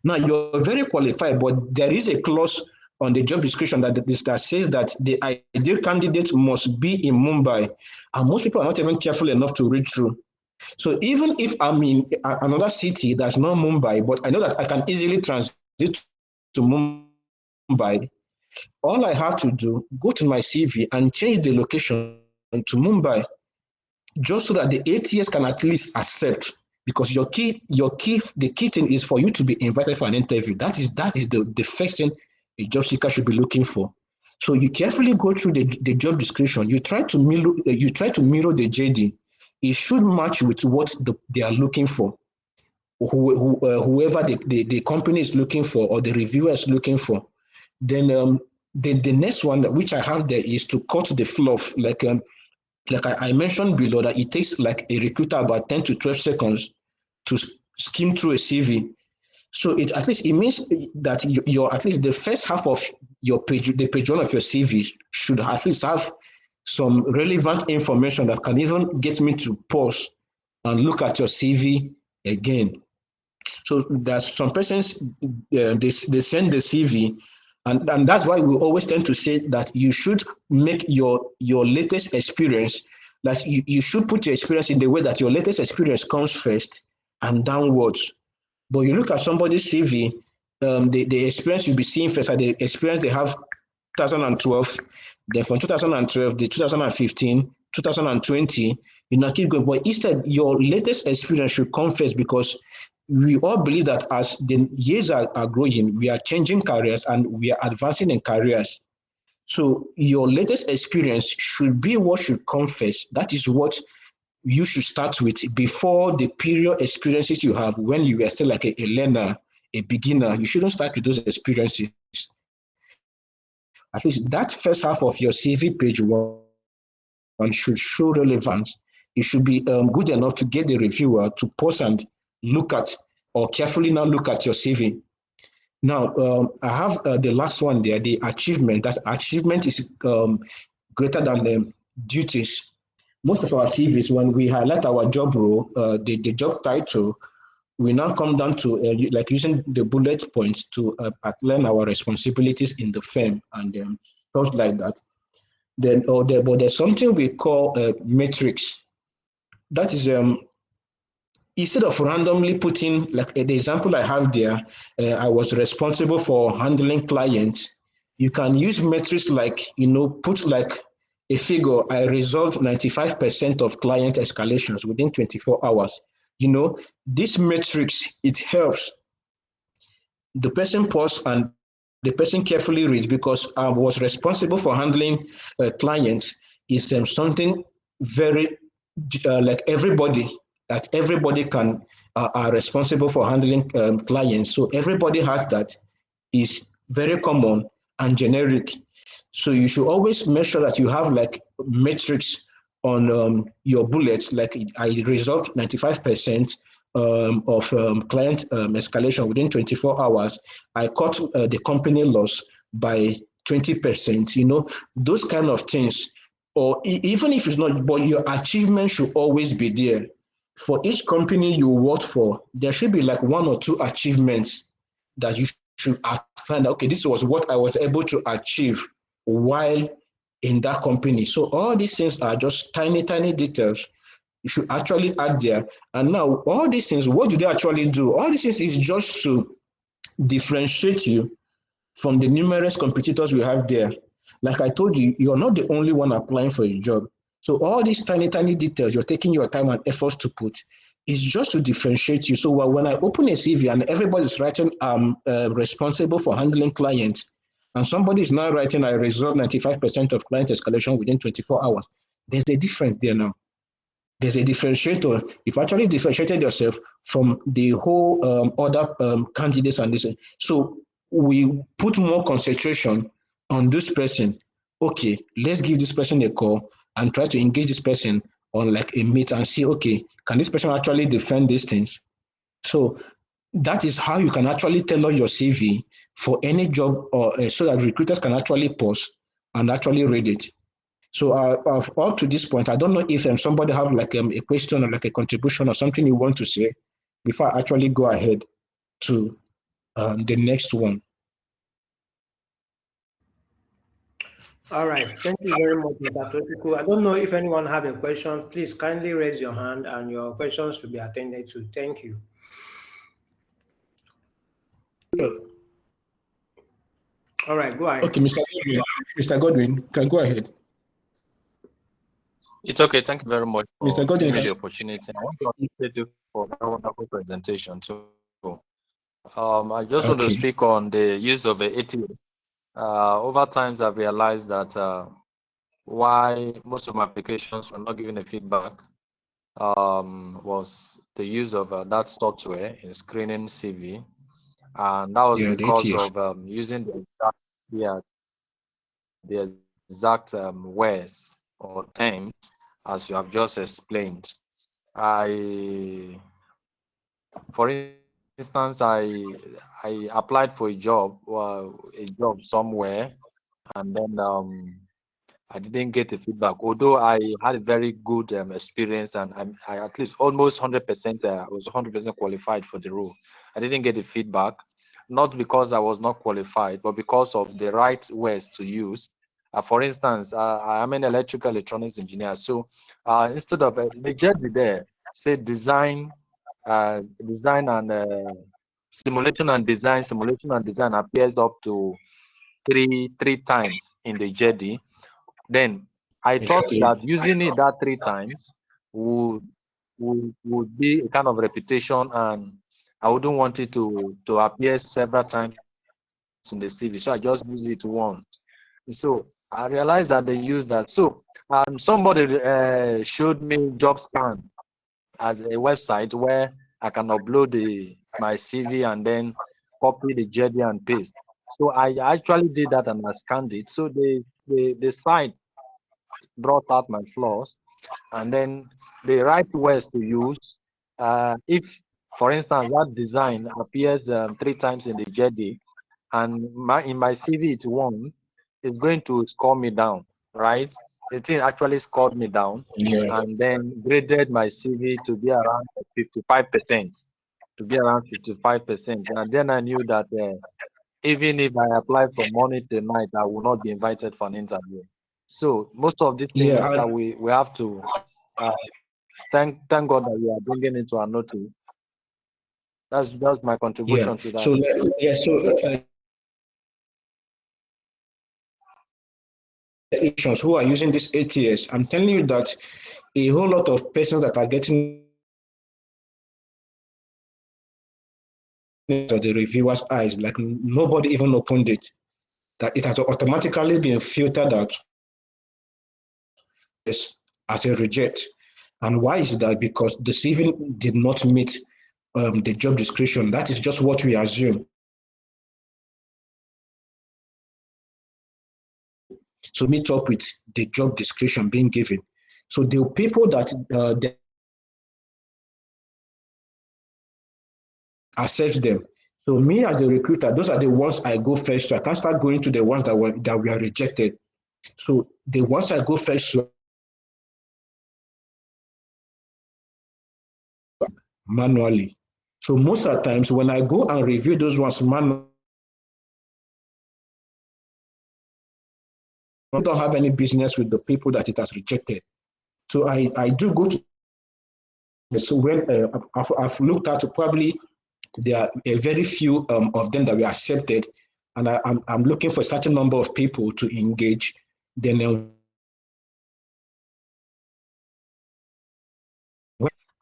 S3: now you're very qualified, but there is a clause on the job description that says that the ideal candidate must be in Mumbai, and most people are not even careful enough to read through. So even if I'm in another city that's not Mumbai, but I know that I can easily transit to Mumbai, all I have to do, go to my CV and change the location to Mumbai, just so that the ATS can at least accept. Because the key thing is for you to be invited for an interview. That is the first thing a job seeker should be looking for. So you carefully go through the job description. You try to mirror the JD. It should match with what they are looking for. Whoever the company is looking for or the reviewer is looking for. Then the next one which I have there is to cut the fluff. Like I mentioned below, that it takes like a recruiter about 10 to 12 seconds to skim through a CV. So it means that your at least the first half of your page, the page one of your CV, should at least have some relevant information that can even get me to pause and look at your CV again. So there's some persons, they send the CV, and that's why we always tend to say that you should make your latest experience, that you should put your experience in the way that your latest experience comes first and downwards. But you look at somebody's CV, the experience you'll be seeing first are the experience they have 2012, then from 2012, the 2015, 2020, keep going. But instead, your latest experience should come first, because we all believe that as the years are growing, we are changing careers and we are advancing in careers. So your latest experience should be what should come first. That is what you should start with before the period experiences you have when you were still like a learner, a beginner. You shouldn't start with those experiences. At least that first half of your CV page one should show relevance. It should be good enough to get the reviewer to pause and look at, or carefully now look at your CV. Now, I have the last one there, the achievement. That achievement is greater than the duties. Most of our CVs, when we highlight our job role, the job title, we now come down to like using the bullet points to outline our responsibilities in the firm and stuff like that. Then, but there's something we call matrix. That is instead of randomly putting, like the example I have there, I was responsible for handling clients. You can use metrics like, put like a figure, I resolved 95% of client escalations within 24 hours. This metrics, it helps the person pause and the person carefully reads, because I was responsible for handling clients is something very like everybody can are responsible for handling clients. So everybody has that, is very common and generic. So you should always make sure that you have like metrics on your bullets, like I resolved 95% of client escalation within 24 hours. I cut the company loss by 20%, those kind of things. Or even if it's not, but your achievement should always be there. For each company you work for, there should be like 1 or 2 achievements that you should find out, okay, this was what I was able to achieve while in that company. So all these things are just tiny details you should actually add there. And now all these things, what do they actually do? All these things is just to differentiate you from the numerous competitors we have there. Like I told you, you're not the only one applying for a job. So all these tiny details you're taking your time and efforts to put is just to differentiate you. So when I open a CV and everybody's writing responsible for handling clients, and somebody is now writing I resolved 95% of client escalation within 24 hours, there's a difference there now. there's a differentiator. You've actually differentiated yourself from the whole other candidates and this. So we put more concentration on this person. Okay, let's give this person a call and try to engage this person on like a meet and see, okay, can this person actually defend these things? So that is how you can actually tailor your CV for any job, or so that recruiters can actually pause and actually read it. So up to this point, I don't know if somebody have like a question or like a contribution or something you want to say before I actually go ahead to the next one.
S1: All right. Thank you very much, Mr. Tochukwu. I don't know if anyone have a question. Please kindly raise your hand and your questions will be attended to. Thank you. All right, go ahead.
S3: Okay, Mr. Godwin, can go ahead.
S6: It's okay. Thank you very much for
S3: Mr. Godwin,
S6: giving me the opportunity. I want to appreciate you for that wonderful presentation too. I just want to speak on the use of the ATS. Over times, I've realized that why most of my applications were not given a feedback was the use of that software in screening CV, and that was because of using the exact words or terms as you have just explained. For instance, I applied for a job somewhere, and then I didn't get the feedback. Although I had a very good experience, and I at least almost 100%, I was 100% qualified for the role. I didn't get the feedback, not because I was not qualified, but because of the right words to use. For instance, I am an electrical electronics engineer, so instead of the jersey there say design and simulation and design appears up to three times in the JD. Then I thought that using it that 3 times would be a kind of repetition, and I wouldn't want it to appear several times in the CV, so I just use it once. So I realized that they use that. So somebody showed me JobScan as a website where I can upload my CV and then copy the JD and paste. So I actually did that and I scanned it. So the site brought out my flaws, and then the right words to use. If, for instance, that design appears 3 times in the JD, and in my CV it's 1, it's going to score me down, right? The thing actually scored me down, and then graded my CV to be around 55%. And then I knew that even if I apply from morning to night, I will not be invited for an interview. So most of these things that we have to thank God that we are bringing into our notice. That's my contribution to that.
S3: Who are using this ATS, I'm telling you that a whole lot of persons that are getting the reviewer's eyes, like nobody even opened it, that it has automatically been filtered out as a reject. And why is that? Because the CV did not meet the job description. That is just what we assume. So meet up with the job description being given. So the people that assess them. So me as a recruiter, those are the ones I go first. So I can start going to the ones that were rejected. So the ones I go first to manually. So most of the times when I go and review those ones manually, I don't have any business with the people that it has rejected. So I do go to. So when I've looked at, probably there are a very few of them that were accepted, and I'm looking for a certain number of people to engage. Then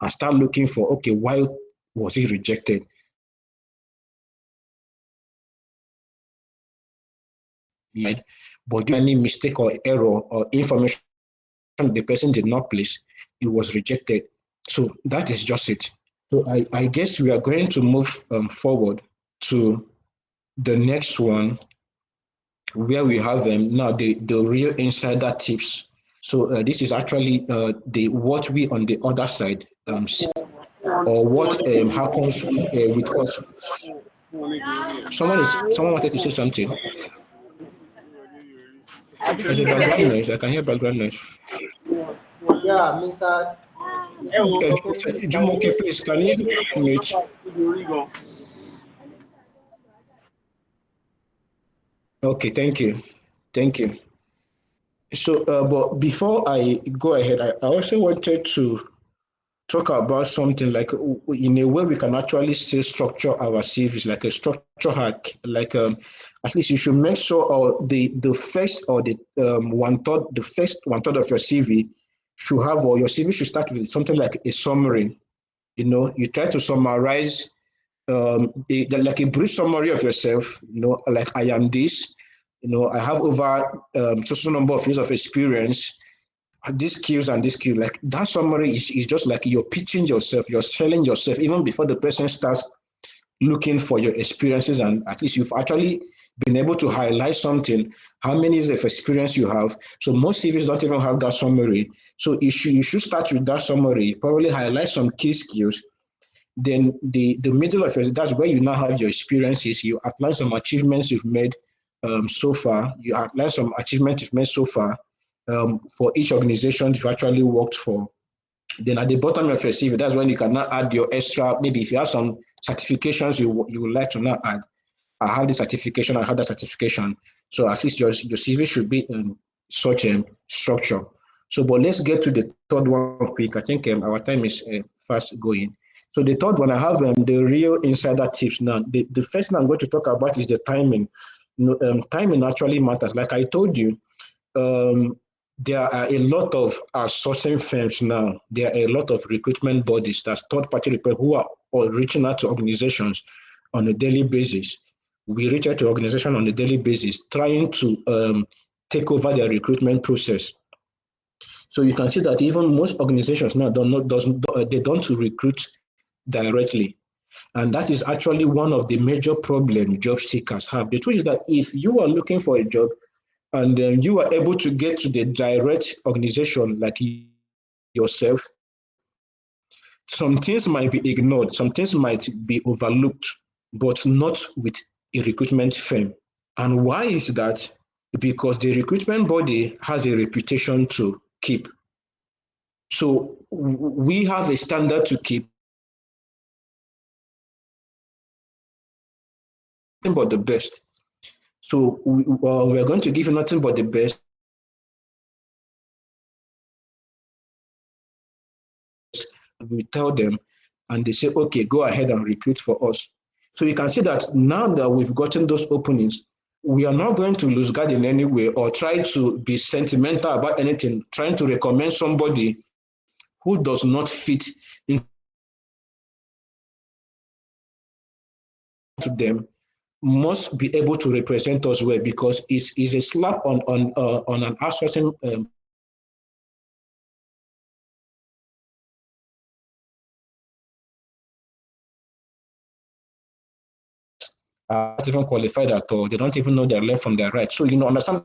S3: I start looking for, okay, why was he rejected? But do any mistake or error or information the person did not place, it was rejected. So that is just it. So I guess we are going to move forward to the next one, where we have now the real insider tips. So this is actually the what we on the other side see, or what happens with us. Someone wanted to say something. There's a background noise. I can hear background noise.
S1: Yeah, Mr. Jumoke, please can
S3: Jumoke,
S1: you?
S3: please, can you mute? Okay, thank you. Thank you. So, but before I go ahead, I also wanted to talk about something like in a way we can actually still structure our CVs, like a structure hack. Like at least you should make sure the first or the the first one third of your CV should have, or your CV should start with something like a summary. You try to summarize like a brief summary of yourself. Like I am this. I have over social number of years of experience, these skills and this skill. Like that summary is just like you're pitching yourself, you're selling yourself even before the person starts looking for your experiences, and at least you've actually been able to highlight something, how many years of experience you have. So most CVs don't even have that summary. So you should start with that summary, probably highlight some key skills. Then the middle of it, that's where you now have your experiences. You outline some achievements you've made so far. You outline some achievements you've made so far for each organization you've actually worked for. Then at the bottom of your CV, that's when you can now add your extra. Maybe if you have some certifications you would like to now add. I have the certification, I have that certification. So at least your CV should be in such a structure. So, but let's get to the third one quick. I think our time is fast going. So the third one, I have the real insider tips now. The first thing I'm going to talk about is the timing. Timing actually matters. Like I told you, there are a lot of outsourcing firms now. There are a lot of recruitment bodies, that's third-party recruiters, who are all reaching out to organizations on a daily basis. We reach out to organizations on a daily basis, trying to take over their recruitment process. So you can see that even most organizations now they don't recruit directly. And that is actually one of the major problems job seekers have. The truth is that if you are looking for a job and you are able to get to the direct organization like yourself, some things might be ignored, some things might be overlooked, but not with a recruitment firm. And why is that? Because the recruitment body has a reputation to keep. So we have a standard to keep, but the best. So we're going to give you nothing but the best. We tell them, and they say, okay, go ahead and recruit for us. So you can see that now that we've gotten those openings, we are not going to lose guard in any way or try to be sentimental about anything, trying to recommend somebody who does not fit into them, must be able to represent us well, because it's a slap on an outsourcing not even qualified at all. They don't even know their left from their right. So understand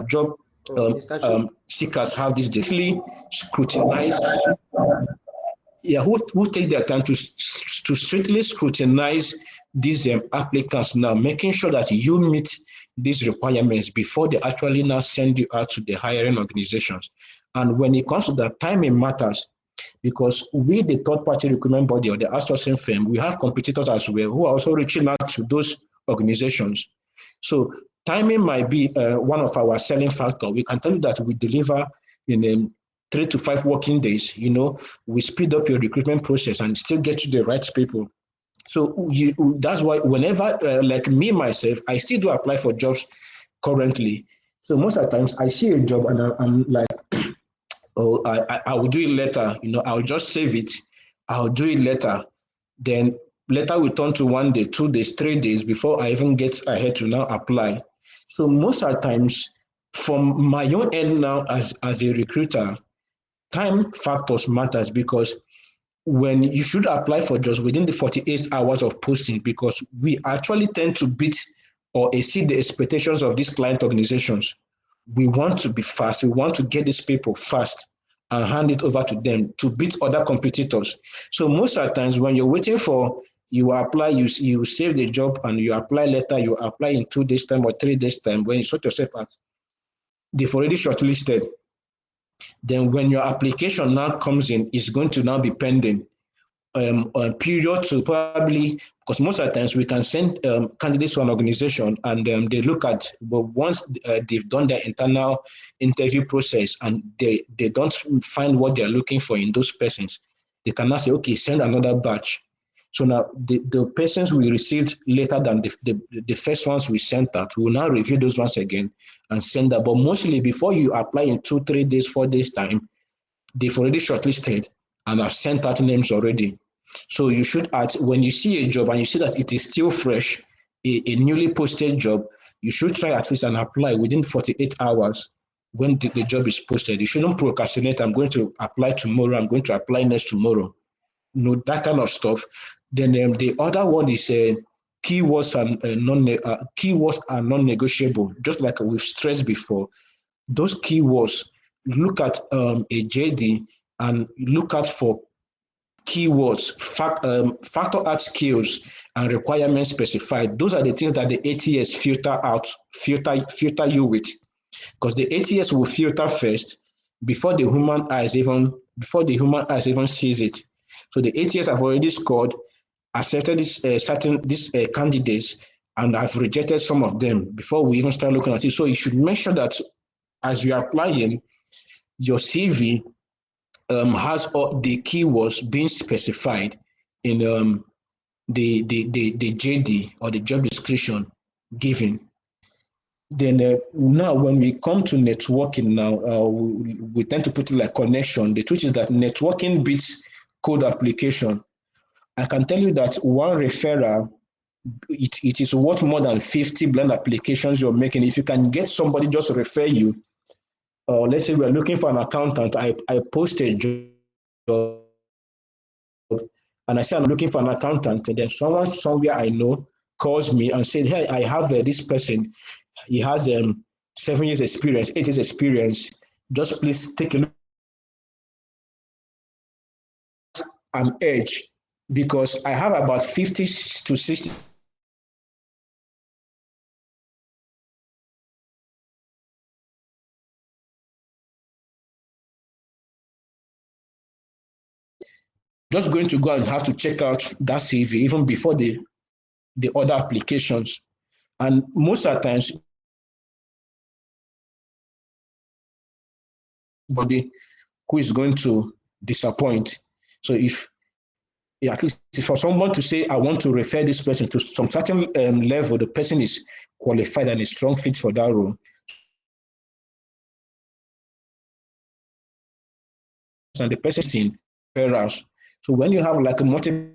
S3: job seekers have this daily scrutinize. Yeah, who take their time to strictly scrutinize these applicants now, making sure that you meet these requirements before they actually now send you out to the hiring organizations. And when it comes to that, timing matters, because we, the third-party recruitment body or the outsourcing firm, we have competitors as well who are also reaching out to those organizations. So timing might be one of our selling factors. We can tell you that we deliver in 3 to 5 working days. We speed up your recruitment process and still get you the right people. So that's why whenever, like me, myself, I still do apply for jobs currently. So most of the times I see a job and I'm like, oh, I will do it later. I'll just save it I'll do it later. Then later we turn to 1 day, 2 days, 3 days before I even get ahead to now apply. So most of the times, from my own end now as a recruiter, time factors matters, because when you should apply for jobs within the 48 hours of posting, because we actually tend to beat or exceed the expectations of these client organizations. We want to be fast. We want to get these people fast and hand it over to them to beat other competitors. So most of the times when you're waiting for, you apply, you save the job and you apply later, you apply in 2 days time or 3 days time, when you sort yourself out, they've already shortlisted. Then when your application now comes in, it's going to now be pending a period to probably, because most of the times we can send candidates to an organization and they look at, but once they've done their internal interview process and they don't find what they're looking for in those persons, they can now say, okay, send another batch. So now the persons we received later than the first ones we sent out, we will now review those ones again and send that. But mostly before you apply in 2, 3 days, 4 days time, they've already shortlisted and have sent out names already. So you should add, when you see a job and you see that it is still fresh, a newly posted job, you should try at least and apply within 48 hours when the job is posted. You shouldn't procrastinate. I'm going to apply tomorrow. I'm going to apply next tomorrow. No, that kind of stuff. Then the other one is keywords and non-negotiable. Just like we've stressed before, those keywords, look at a JD and look out for keywords, factor out skills and requirements specified. Those are the things that the ATS filter you with, because the ATS will filter first before the human eyes even sees it. So the ATS have already scored, accepted these candidates, and have rejected some of them before we even start looking at it. So you should make sure that as you are applying, your CV has all the keywords being specified in the JD or the job description given. Then now when we come to networking now, we tend to put it like connection. The truth is that networking beats code application. I can tell you that one referral, it is worth more than 50 blend applications you're making. If you can get somebody just refer you, let's say we're looking for an accountant, I post a job and I say I'm looking for an accountant, and then someone somewhere I know calls me and said, hey, I have this person, he has 7 years experience, 8 years experience, just please take a look. An edge, because I have about 50 to 60 just going to go and have to check out that CV even before the other applications. And most of the times, body who is going to disappoint. So if at least for someone to say, I want to refer this person to some certain level, the person is qualified and a strong fit for that role. And the person is in referrals. So when you have like a multiple,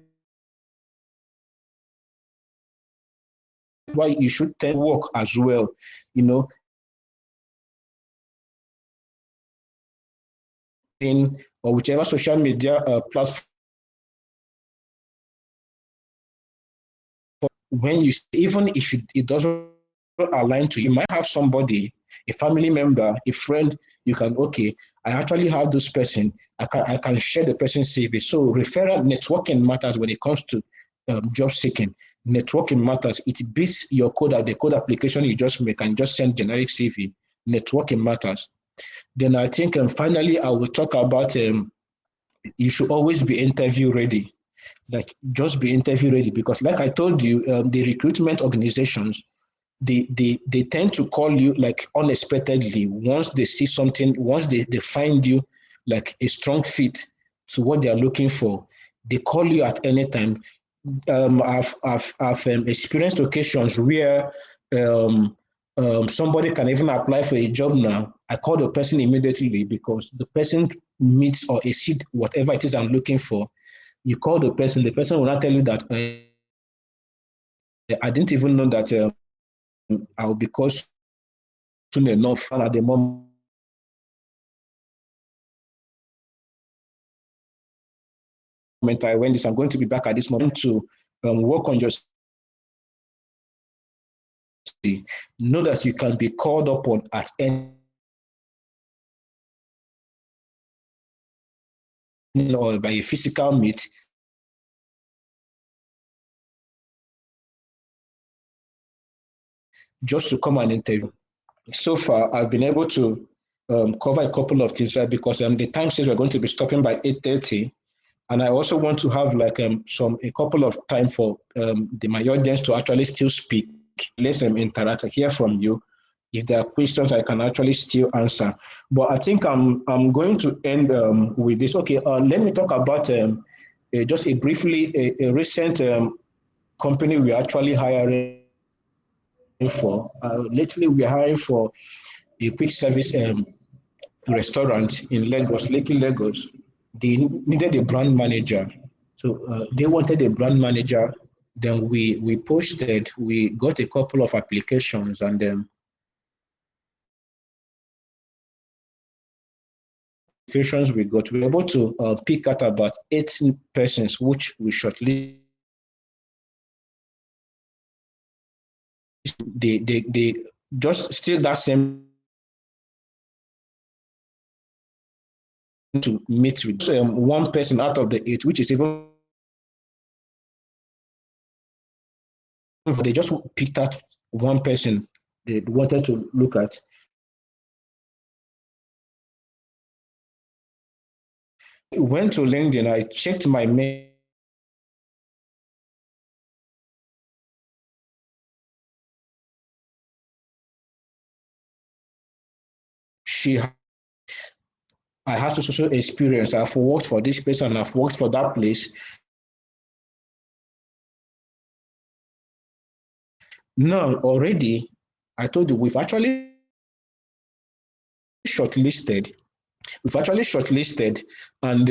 S3: why you should tend to work as well, in or whichever social media platform. When you, even if it doesn't align to you, might have somebody, a family member, a friend, you can, okay, I actually have this person, I can share the person's CV. So referral networking matters when it comes to job seeking. Networking matters. It beats your code, the code application you just make and just send generic CV. Networking matters. Then I think finally I will talk about you should always be interview ready. Like just be interview ready, because like I told you, the recruitment organizations, they tend to call you like unexpectedly once they see something, once they find you like a strong fit to what they're looking for, they call you at any time. I've experienced occasions where somebody can even apply for a job now. I call the person immediately because the person meets or exceeds whatever it is I'm looking for. You call the person will not tell you that I didn't even know that I'll be called soon enough, and at the moment I went this, I'm going to be back at this moment to work on your safety. Know that you can be called upon at any or by a physical meet just to come and interview. So far, I've been able to cover a couple of things because the time says we're going to be stopping by 8:30. And I also want to have like a couple of time for my audience to actually still speak, let them interact, hear from you. If there are questions, I can actually still answer. But I think I'm going to end with this. Okay, let me talk about just briefly a recent company we're actually hiring for. Lately, we're hiring for a quick service restaurant in Lagos, Lekki, Lagos. They needed a brand manager. So they wanted a brand manager. Then we posted, we got a couple of applications, and then applications we were able to pick out about 18 persons, which we shortlisted. They just still that same to meet with one person out of the 8, which is even they just picked out one person they wanted to look at. I went to LinkedIn, I checked my mail. I had social experience. I've worked for this place and I've worked for that place. Now, already, I told you we've actually shortlisted. And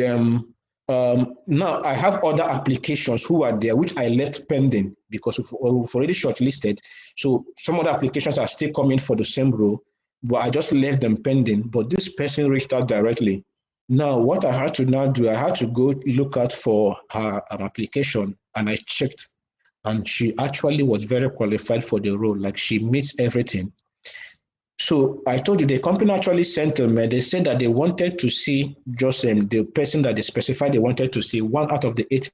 S3: now I have other applications who are there, which I left pending because we've already shortlisted. So some other applications are still coming for the same role, but I just left them pending. But this person reached out directly. Now, what I had to now do, I had to go look out for her application, and I checked, and she actually was very qualified for the role. Like she meets everything. So I told you the company actually sent a mail. They said that they wanted to see just the person that they specified they wanted to see, one out of the 8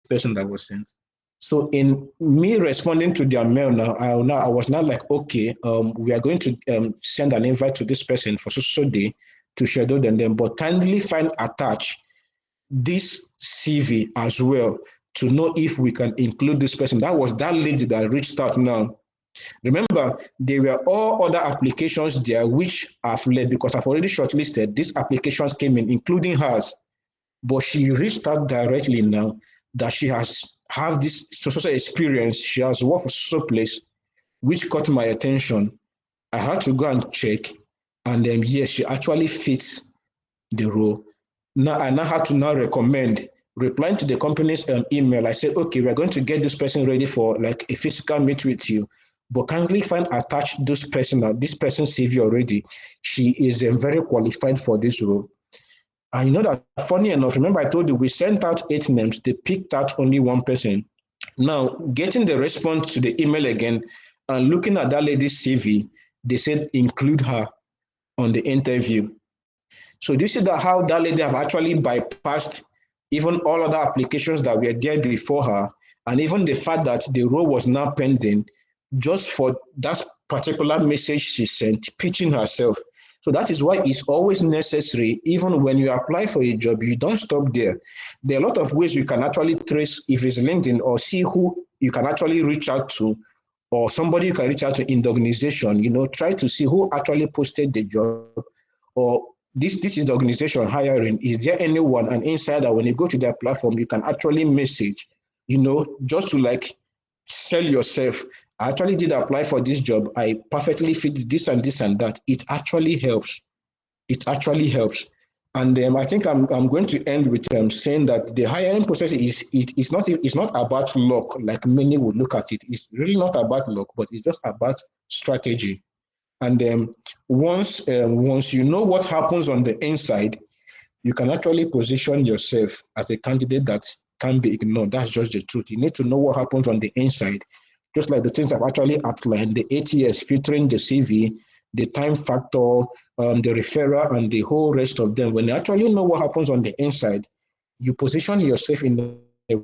S3: person that was sent. So in me responding to their mail I was now like, okay, we are going to send an invite to this person for so day to schedule them, but kindly find attached this CV as well to know if we can include this person. That was that lady that reached out now. Remember, there were all other applications there which I've led because I've already shortlisted. These applications came in, including hers, but she reached out directly now that she has have this social experience. She has worked for social place, which caught my attention. I had to go and check, and then yes, she actually fits the role. Now I now had to now recommend replying to the company's email. I said, okay, we're going to get this person ready for like a physical meet with you, but kindly find attached this person's CV already. She is very qualified for this role. And you know that funny enough, remember I told you we sent out 8 names, they picked out only one person. Now, getting the response to the email again and looking at that lady's CV, they said include her on the interview. So do you see that how that lady have actually bypassed even all other applications that were there before her, and even the fact that the role was now pending just for that particular message she sent, pitching herself. So that is why it's always necessary, even when you apply for a job, you don't stop there. There are a lot of ways you can actually trace if it's LinkedIn or see who you can actually reach out to or somebody you can reach out to in the organization, try to see who actually posted the job or this is the organization hiring. Is there anyone, an insider, when you go to their platform, you can actually message, just to like sell yourself. I actually did apply for this job. I perfectly fit this and this and that. It actually helps. And I think I'm going to end with saying that the hiring process is not about luck like many would look at it. It's really not about luck, but it's just about strategy. And once you know what happens on the inside, you can actually position yourself as a candidate that can't be ignored. That's just the truth. You need to know what happens on the inside, just like the things I've actually outlined, the ATS, filtering the CV, the time factor, the referral, and the whole rest of them. When you actually know what happens on the inside, you position yourself in a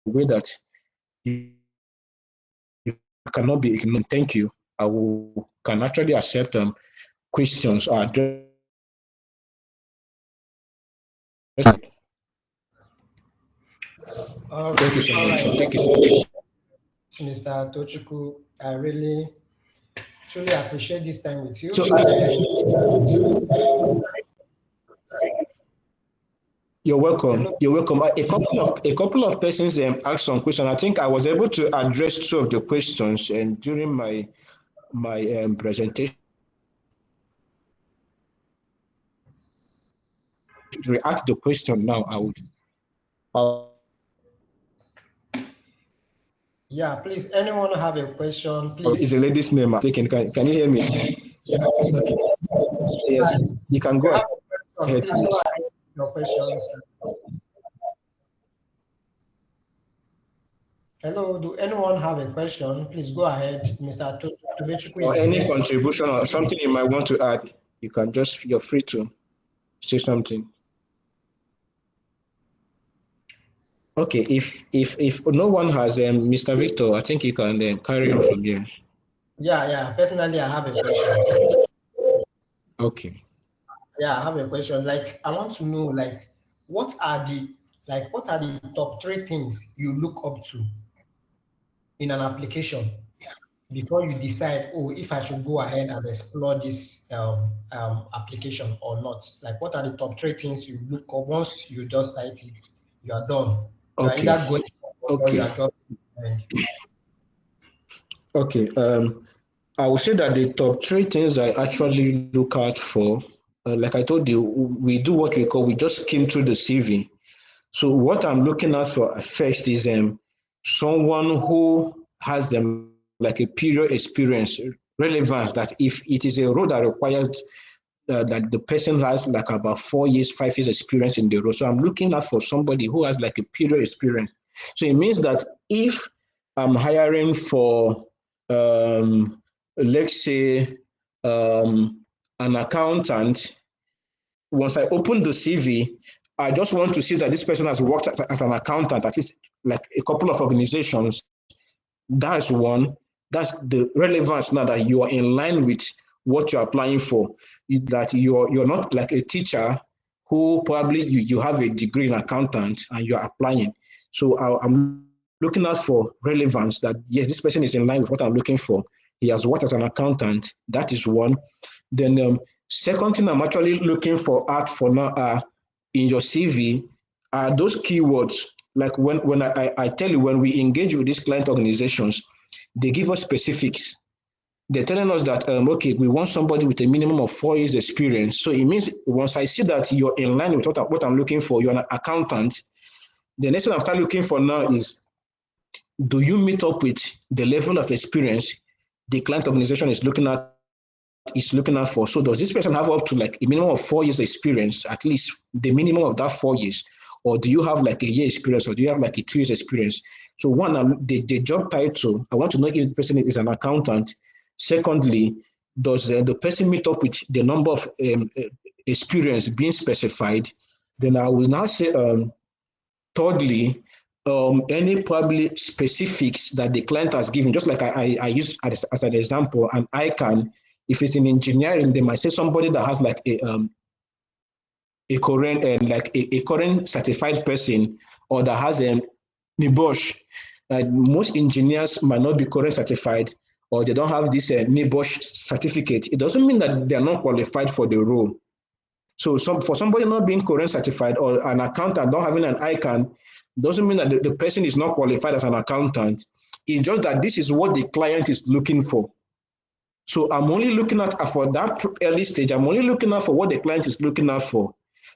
S3: way that you cannot be ignored. Thank you. Can actually accept questions or address. Thank you so much. Thank you so much.
S1: Mr. Tochukwu, I really truly appreciate this time with you.
S3: So, you're welcome.
S1: Hello.
S3: You're welcome. A couple of persons asked some questions. I think I was able to address two of the questions and during my presentation. React the question now.
S1: Yeah, please. Anyone have a question? Please.
S3: Is a lady's name I'm taking? Can you hear me?
S1: Yeah.
S3: Yes, you can go ahead.
S1: Please go ahead with your questions. Hello, do anyone have a question? Please go ahead, Mr. Tobechukwu.
S3: Or any contribution or something you might want to add, you're free to say something. Okay, if no one has Mr. Victor, I think you can carry on from here.
S1: Yeah. Personally, I have a question.
S3: Okay.
S1: Yeah, I have a question. Like, I want to know, like, what are the top 3 things you look up to in an application before you decide, oh, if I should go ahead and explore this application or not? Like, what are the top 3 things you look up once you just cite it, you are done. You are either going or you are dropping.
S3: Okay. I would say that the top 3 things I actually look out for, like I told you, we do what we just skim through the CV. So what I'm looking at for first is someone who has them like a period experience, relevance, that if it is a role that requires that the person has like about 4 years, 5 years experience in the role. So I'm looking at for somebody who has like a period experience. So it means that if I'm hiring for, let's say, an accountant, once I open the CV, I just want to see that this person has worked as an accountant, at least like a couple of organizations. That's one. That's the relevance now that you are in line with what you're applying for. Is that you're not like a teacher who probably you have a degree in accountant and you're applying. So I'm looking out for relevance that yes, this person is in line with what I'm looking for. He has worked as an accountant. That is one. Then second thing I'm actually looking for out for now in your CV are those keywords. Like when I tell you, when we engage with these client organizations, they give us specifics. They're telling us that, okay, we want somebody with a minimum of 4 years experience. So it means once I see that you're in line with what I'm looking for, you're an accountant, the next thing I start looking for now is, do you meet up with the level of experience the client organization is looking at for? So does this person have up to like a minimum of 4 years experience, at least the minimum of that 4 years? Or do you have like a year experience, or do you have like a 2 years experience? So one, the job title, I want to know if the person is an accountant. Secondly, does the person meet up with the number of experience being specified? Then I will now say, thirdly, any probably specifics that the client has given, just like I use as an example, an ICANN. If it's in engineering, they might say somebody that has like a current and like a current certified person, or that has a NAIJA-JUG. Most engineers might not be current certified, or they don't have this NAIJA-JUG certificate. It doesn't mean that they are not qualified for the role. So for somebody not being current certified, or an accountant not having an ICANN, doesn't mean that the person is not qualified as an accountant. It's just that this is what the client is looking for. So I'm only looking at for that early stage, I'm only looking out for what the client is looking out for.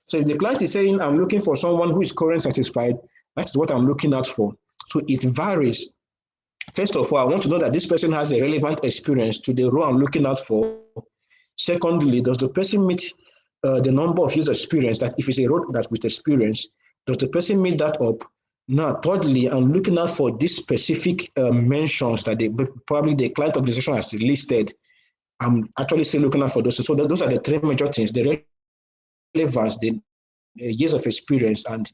S3: So if the client is saying, I'm looking for someone who is current satisfied, that's what I'm looking out for. So it varies. First of all, I want to know that this person has a relevant experience to the role I'm looking out for. Secondly, does the person meet the number of years experience, that if it's a role that with experience, does the person meet that up? Now, thirdly, I'm looking out for these specific mentions that probably the client organization has listed. I'm actually still looking out for those. So those are the three major things: the relevance, the years of experience, and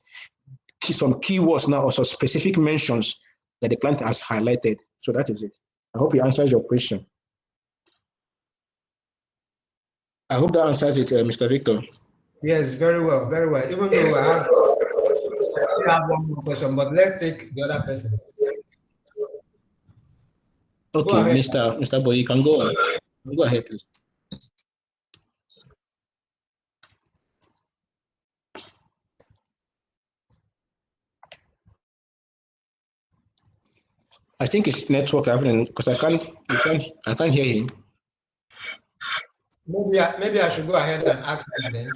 S3: some keywords now, or some specific mentions that the client has highlighted. So that is it. I hope it answers your question. I hope that answers it, Mr. Victor.
S1: Yes, very well, very well. Even though I still have one more question, but let's take the other person. Go
S3: Okay,
S1: ahead.
S3: Mr. Boy, you can go on. Go ahead, please. I think it's network happening because I can't hear him.
S1: Maybe I should go ahead and ask him then.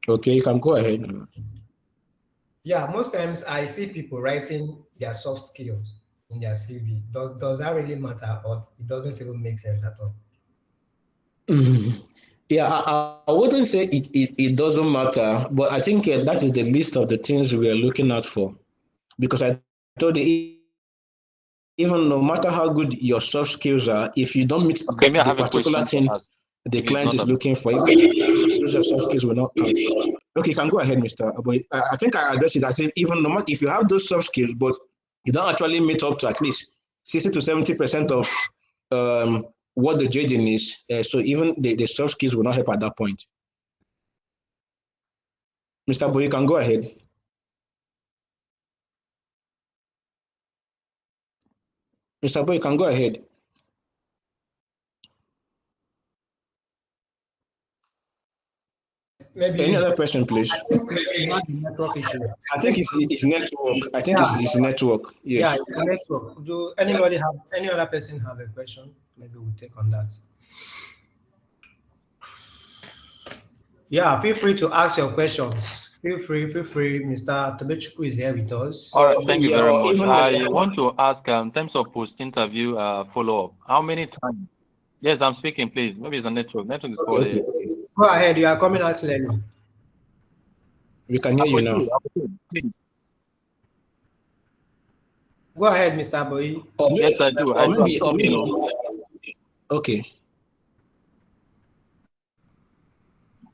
S3: Okay, you can go ahead.
S1: Yeah, most times I see people writing their soft skills in their CV. Does that really matter, or it doesn't even make sense at all?
S3: Yeah, I wouldn't say it doesn't matter, but I think that is the list of the things we are looking out for. Because I told you, even no matter how good your soft skills are, if you don't meet
S6: Okay, may I
S3: the
S6: have a
S3: particular
S6: question
S3: thing
S6: to ask?
S3: the
S6: Maybe it's
S3: client
S6: not
S3: is
S6: a
S3: looking for, those are soft skills will not count. Okay, you can go ahead, Mr. Aboy. I think I addressed it. I said even no matter if you have those soft skills, but you don't actually meet up to at least 60 to 70% of what the judging is, so even the soft skills will not help at that point. Mr. Aboy, you can go ahead. Mr. Aboy, you can go ahead.
S1: Maybe
S3: Any other person, please?
S1: I think maybe not the network issue.
S3: I think it's network. I think
S1: Yeah,
S3: it's network.
S1: yeah,
S3: Yes.
S1: it's the network. Do anybody have any other person have a question? Maybe we'll take on that. Yeah, feel free to ask your questions. Feel free. Mr. Tobechukwu is here with us.
S6: All right, thank you
S3: Yeah,
S6: very
S3: or
S6: much.
S3: even
S6: I want to ask, in terms of post-interview follow-up, how many times? Yes, I'm speaking, please. Maybe it's a network. Network is poor here.
S3: okay.
S1: Go ahead, you are coming out clearly.
S3: We can hear you now.
S6: Please.
S1: Go ahead, Mr. Boy.
S6: Yes, I do.
S3: Or
S6: I'm
S3: maybe,
S6: speaking.
S3: okay.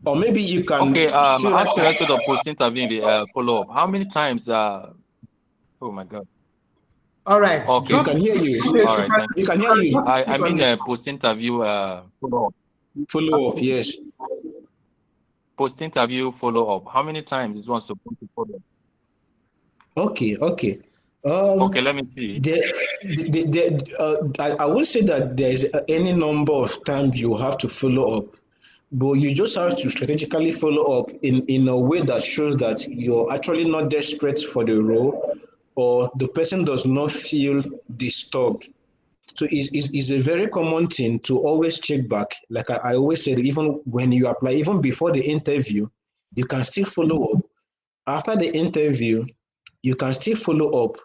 S3: Or maybe you can
S6: Okay,
S3: still
S6: asking record of post-interview in the follow-up. How many times? Oh my God.
S1: All right.
S6: Okay.
S3: we can hear you.
S6: All right, thank
S3: We
S6: you.
S3: can hear you.
S6: I mean post-interview follow-up.
S3: Follow up, yes.
S6: Post-interview follow-up. How many times is one supposed to follow up?
S3: Okay.
S6: Okay, let me see.
S3: I won't say that there is any number of times you have to follow up, but you just have to strategically follow up in a way that shows that you're actually not desperate for the role, or the person does not feel disturbed. So it's a very common thing to always check back. Like I always said, even when you apply, even before the interview, you can still follow up. After the interview, you can still follow up.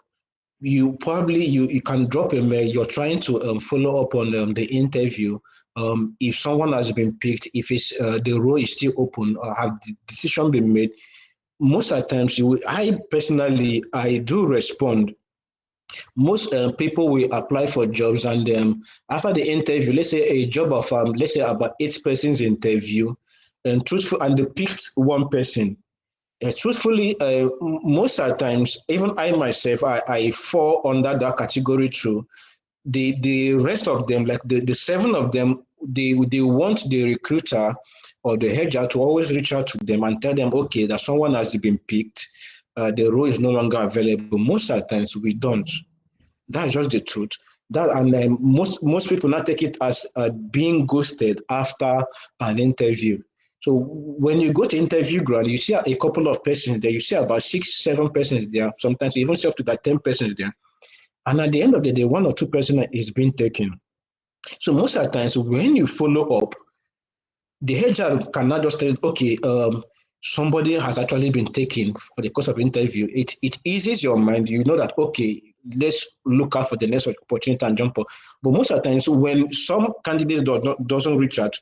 S3: You can drop a mail. You're trying to follow up on the interview. If someone has been picked, if it's the role is still open, or have the decision been made. Most of the times, I personally I do respond. Most people will apply for jobs, and after the interview, let's say a job of let's say about 8 persons interview, and truthful, and they picked one person. Truthfully, most of the times, even I myself, I fall under that category too. The rest of them, like the 7 of them, they want the recruiter or the HR to always reach out to them and tell them, okay, that someone has been picked, the role is no longer available. Most of the times we don't. That's just the truth. That and most people not take it as being ghosted after an interview. So when you go to interview ground, you see a couple of persons there. You see about 6, 7 persons there. Sometimes even see up to that 10 persons there. And at the end of the day, 1 or 2 persons is being taken. So most of the times when you follow up, the HR cannot just tell, okay, somebody has actually been taken for the course of interview. It eases your mind. You know that, okay, let's look out for the next opportunity and jump up. But most of the times when some candidates doesn't reach out,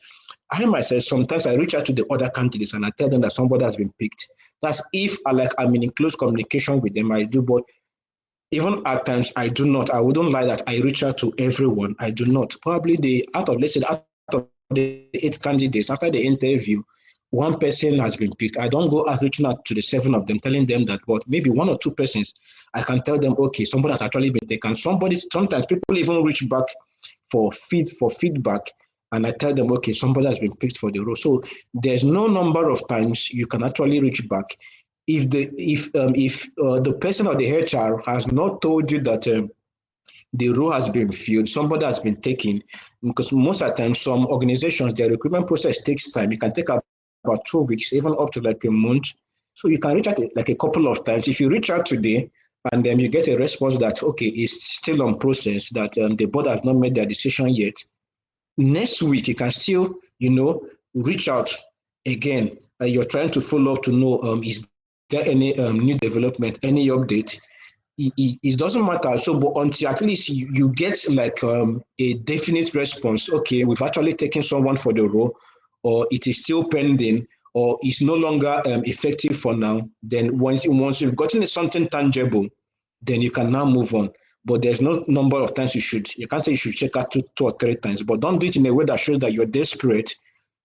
S3: I myself, sometimes I reach out to the other candidates and I tell them that somebody has been picked. That's if I'm in close communication with them, I do, but even at times I do not. I wouldn't lie that I reach out to everyone. I do not. Probably let's say out of the 8 candidates after the interview, one person has been picked. I don't go out reaching out to the 7 of them, telling them that, but maybe 1 or 2 persons, I can tell them, okay, somebody has actually been taken. Sometimes people even reach back for feedback, and I tell them, okay, somebody has been picked for the role. So there's no number of times you can actually reach back. If the person or the HR has not told you that the role has been filled, somebody has been taken, because most of the time, some organizations, their recruitment process takes time. It can take about 2 weeks, even up to like a month. So you can reach out like a couple of times. If you reach out today and then you get a response that, okay, it's still on process, that the board has not made their decision yet, next week you can still, reach out again. You're trying to follow up to know, is there any new development, any update? It doesn't matter. So, but until at least you get like a definite response, okay, we've actually taken someone for the role, or it is still pending, or it's no longer effective for now, then once you've gotten something tangible, then you can now move on. But there's no number of times you can't say you should check out 2 or 3 times, but don't do it in a way that shows that you're desperate.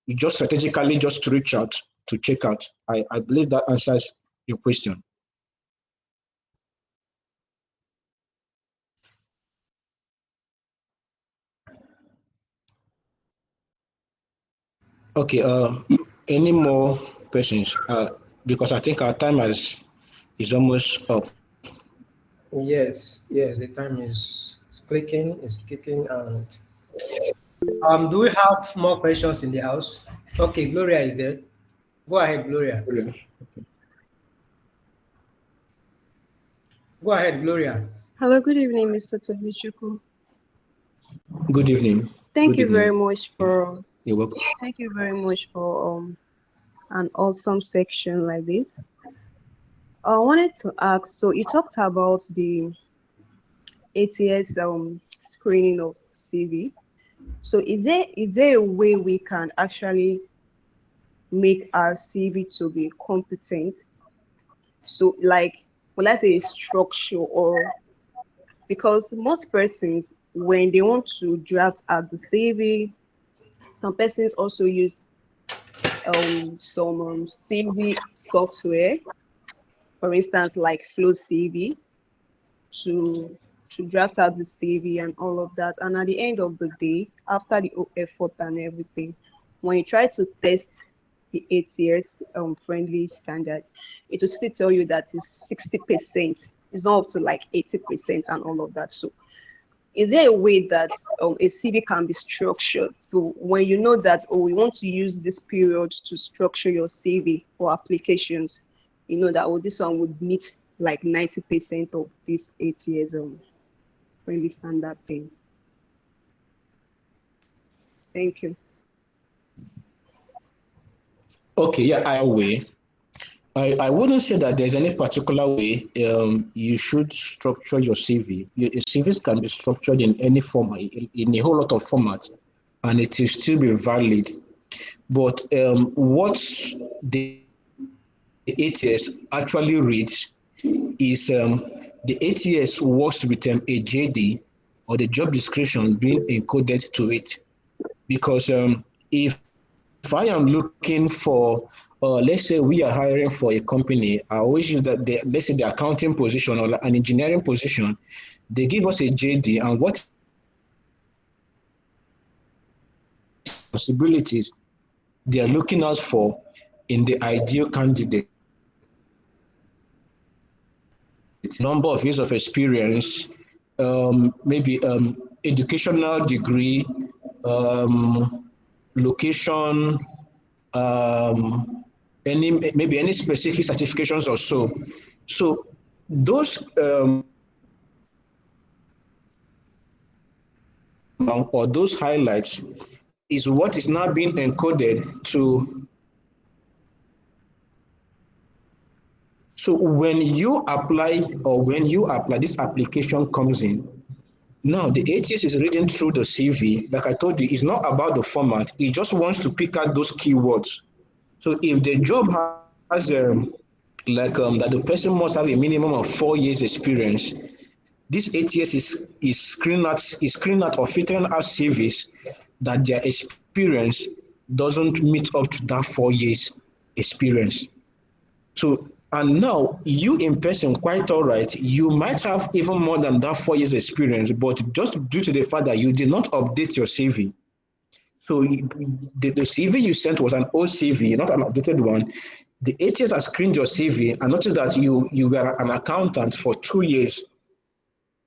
S3: You just strategically just reach out to check out. I believe that answers your question. Okay, any more questions? Because I think our time is almost up.
S1: Yes, the time is clicking, is ticking, and do we have more questions in the house? Okay, Gloria is there. Go ahead, Gloria. Go ahead, Gloria.
S2: Hello, good evening, Mr. Tobichuku.
S3: Good evening.
S2: Thank
S3: Good
S2: you very
S3: evening.
S2: much for
S3: You're welcome.
S2: thank you very much for an awesome section like this. I wanted to ask, so you talked about the ATS screening of CV. So is there a way we can actually make our CV to be competent? So like, well, let's say a structure, or because most persons when they want to draft out the CV, some persons also use some CV software, for instance, like Flow CV to draft out the CV and all of that. And at the end of the day, after the effort and everything, when you try to test the ATS friendly standard, it will still tell you that it's 60%. It's not up to like 80% and all of that. So is there a way that a CV can be structured? So when you know that, oh, we want to use this period to structure your CV for applications, you know that, oh, this one would meet like 90% of this ATS friendly standard thing. Thank you.
S3: Okay, yeah, I wouldn't say that there's any particular way you should structure your CV. Your CVs can be structured in any format, in a whole lot of formats, and it will still be valid. But what the ATS actually reads is the ATS works with a JD or the job description being encoded to it. Because if I am looking for, let's say we are hiring for a company, I always use that, let's say the accounting position or an engineering position, they give us a JD and what possibilities they are looking out for in the ideal candidate. Number of years of experience, maybe educational degree, location, maybe any specific certifications or so. So those or those highlights is what is now being encoded to. So when you apply, this application comes in. Now the ATS is reading through the CV. Like I told you, it's not about the format. It just wants to pick out those keywords. So if the job has that the person must have a minimum of 4 years experience, this ATS is screening out or filtering out CVs that their experience doesn't meet up to that 4 years experience. So, and now you in person, quite all right, you might have even more than that 4 years experience, but just due to the fact that you did not update your CV. So the CV you sent was an old CV, not an updated one. The ATS has screened your CV and noticed that you were an accountant for 2 years.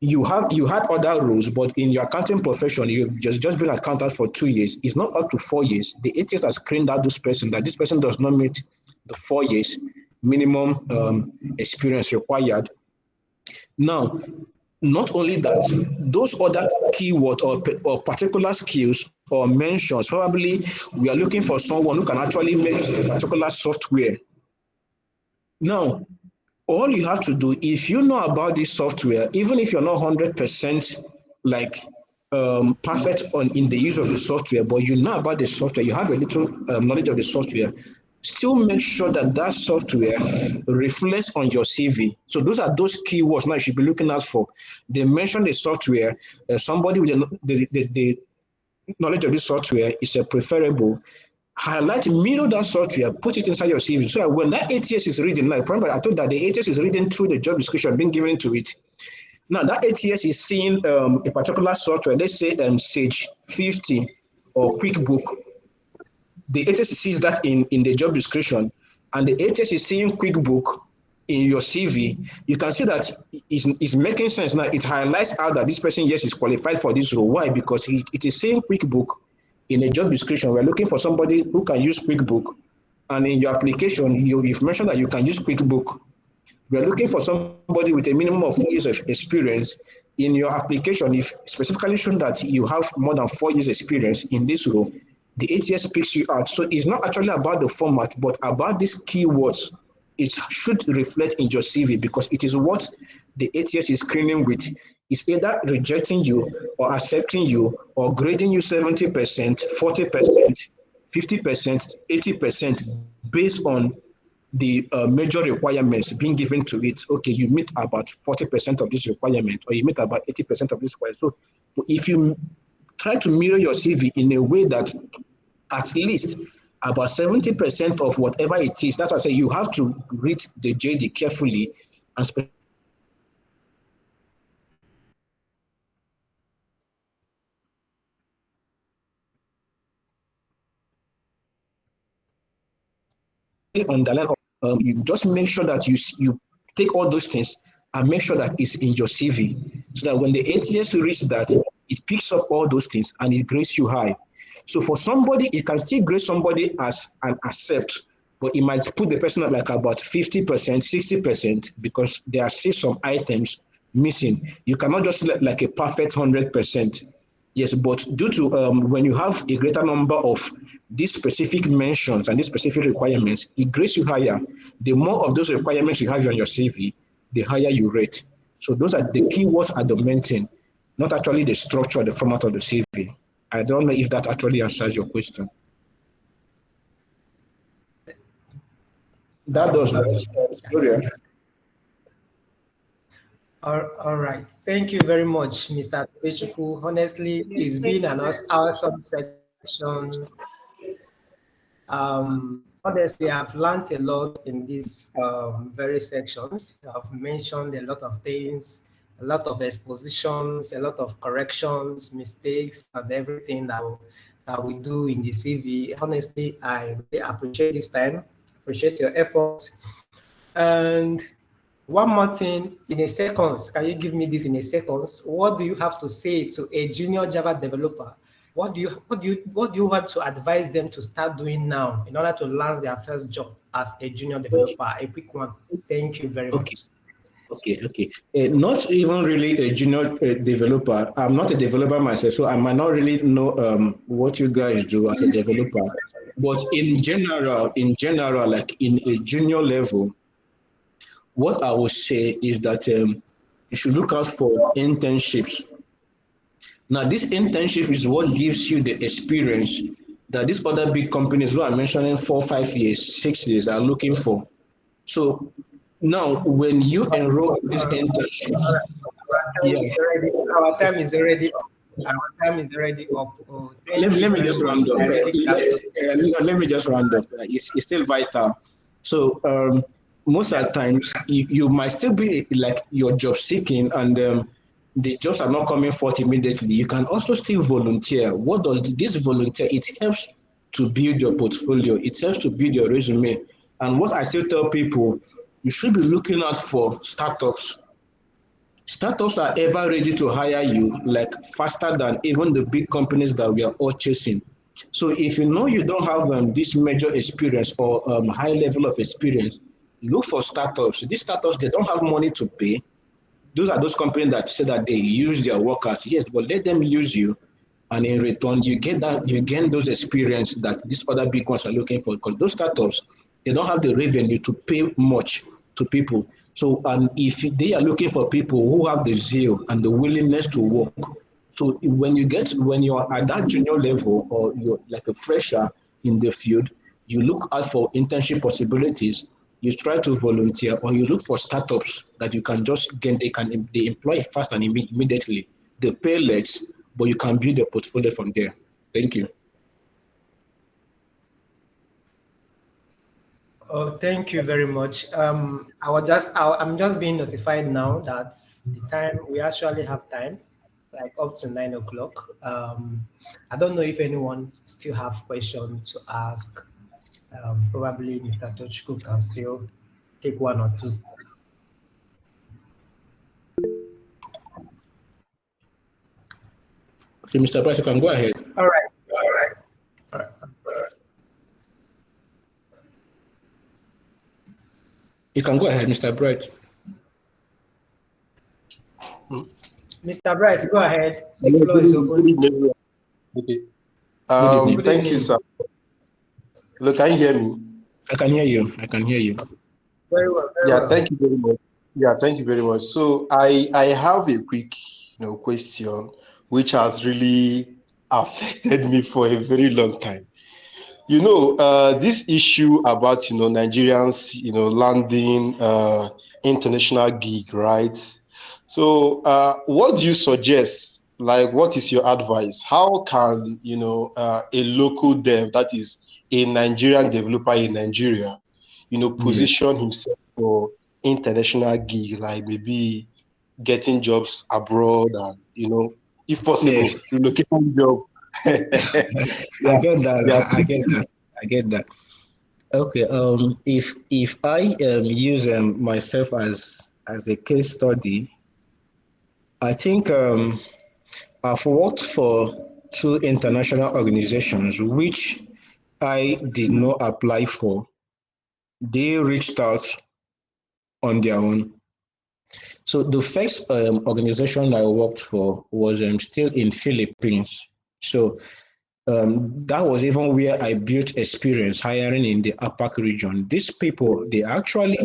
S3: You had other roles, but in your accounting profession, you've just been an accountant for 2 years. It's not up to 4 years. The ATS has screened out this person that this person does not meet the 4 years minimum experience required. Now, not only that, those other keywords or particular skills or mentions, probably we are looking for someone who can actually make a particular software. Now, all you have to do, if you know about this software, even if you're not 100% like perfect in the use of the software, but you know about the software, you have a little knowledge of the software, still make sure that that software reflects on your CV. So those are those keywords now you should be looking out for. They mention the software, somebody with the knowledge of this software is a preferable. Highlight, mirror that software, put it inside your CV. So that when that ATS is reading, like remember I told that the ATS is reading through the job description being given to it. Now that ATS is seeing a particular software, let's say Sage 50 or QuickBook. The ATS sees that in the job description, and the ATS is seeing QuickBook in your CV. You can see that it's making sense now. It highlights out that this person, yes, is qualified for this role. Why? Because it is saying QuickBook in a job description. We're looking for somebody who can use QuickBook, and in your application, you've mentioned that you can use QuickBook. We're looking for somebody with a minimum of 4 years of experience. In your application, if specifically shown that you have more than 4 years experience in this role, the ATS picks you out. So it's not actually about the format, but about these keywords. It should reflect in your CV because it is what the ATS is screening with. It's either rejecting you or accepting you or grading you 70%, 40%, 50%, 80% based on the major requirements being given to it. Okay, you meet about 40% of this requirement or you meet about 80% of this requirement. So if you try to mirror your CV in a way that at least about 70% of whatever it is, that's why I say you have to read the JD carefully and underline. You just make sure that you take all those things and make sure that it's in your CV, so that when the ATS reads that, it picks up all those things and it grades you high. So for somebody, it can still grade somebody as an accept, but it might put the person at like about 50%, 60%, because there are still some items missing. You cannot just select like a perfect 100%. Yes, but due to when you have a greater number of these specific mentions and these specific requirements, it grades you higher. The more of those requirements you have on your CV, the higher you rate. So those are the keywords are the main thing, not actually the structure, the format of the CV. I don't know if that actually answers your question. That does, right?
S1: All right. Thank you very much, Mr. Tobechuku. Honestly, it's been an awesome section. Honestly, I've learned a lot in these very sections. I've mentioned a lot of things, a lot of expositions, a lot of corrections, mistakes, and everything that we do in the CV. Honestly, I really appreciate this time, appreciate your efforts. And one more thing, in a second, can you give me this in a second? What do you have to say to a junior Java developer? What do you want to advise them to start doing now in order to land their first job as a junior developer? A quick one. Thank you very much.
S3: Okay. Not even really a junior developer. I'm not a developer myself, so I might not really know what you guys do as a developer. But in general, like in a junior level, what I would say is that you should look out for internships. Now, this internship is what gives you the experience that these other big companies who are mentioning 4, 5 years, 6 years are looking for. So now, when you enroll in these internships, yeah,
S1: Our time is already up. Our time is already up. Oh,
S3: let,
S1: thank
S3: me-
S1: you
S3: let me
S1: very
S3: just
S1: much.
S3: round up.
S1: I really captured.
S3: Let me just round up. It's still vital. So most of
S1: Yeah.
S3: the times you might still be like your job seeking and the jobs are not coming forth immediately. You can also still volunteer. What does this volunteer? It helps to build your portfolio. It helps to build your resume. And what I still tell people, you should be looking out for startups. Startups are ever ready to hire you like faster than even the big companies that we are all chasing. So if you know you don't have this major experience or high level of experience, look for startups. These startups, they don't have money to pay. Those are those companies that say that they use their workers. Yes, but let them use you, and in return, you gain those experience that these other big ones are looking for. Because those startups, they don't have the revenue to pay much to people. So, and if they are looking for people who have the zeal and the willingness to work, so when you're at that junior level or you're like a fresher in the field, you look out for internship possibilities. You try to volunteer, or you look for startups that you can just get. They employ fast and immediately. They pay less, but you can build a portfolio from there. Thank you.
S1: Oh, thank you very much. I'm just being notified now that the time we actually have time, like up to 9 o'clock. I don't know if anyone still have questions to ask. Probably Mr. Tochko can still take one or two.
S3: Okay, Mr. Price, you can go ahead.
S1: All right. All right.
S3: You can go ahead, Mr. Bright.
S1: Mr. Bright, go ahead. The
S7: Hello,
S1: floor is
S7: good
S1: open.
S7: evening, everyone. Okay.
S3: Good evening.
S1: Good
S7: Thank you,
S1: evening.
S7: sir. Look, can you hear me?
S3: I can hear you. I can hear you.
S1: Very well, very
S7: Yeah,
S1: well.
S7: thank you very much. Yeah, thank you very much. So I have a quick, question which has really affected me for a very long time. This issue about, Nigerians, landing international gig, right? So, what do you suggest? Like, what is your advice? How can, a local dev, that is a Nigerian developer in Nigeria,
S3: Yeah.
S7: position himself for international gig, like maybe getting jobs abroad and, if
S3: Yes.
S7: possible, relocating job.
S3: I
S7: Yeah,
S3: get that.
S7: yeah.
S3: I get that. I get that. Okay. If I use myself as a case study, I think I've worked for two international organizations which I did not apply for. They reached out on their own. So the first organization I worked for was still in Philippines. So that was even where I built experience hiring in the APAC region. These people, they actually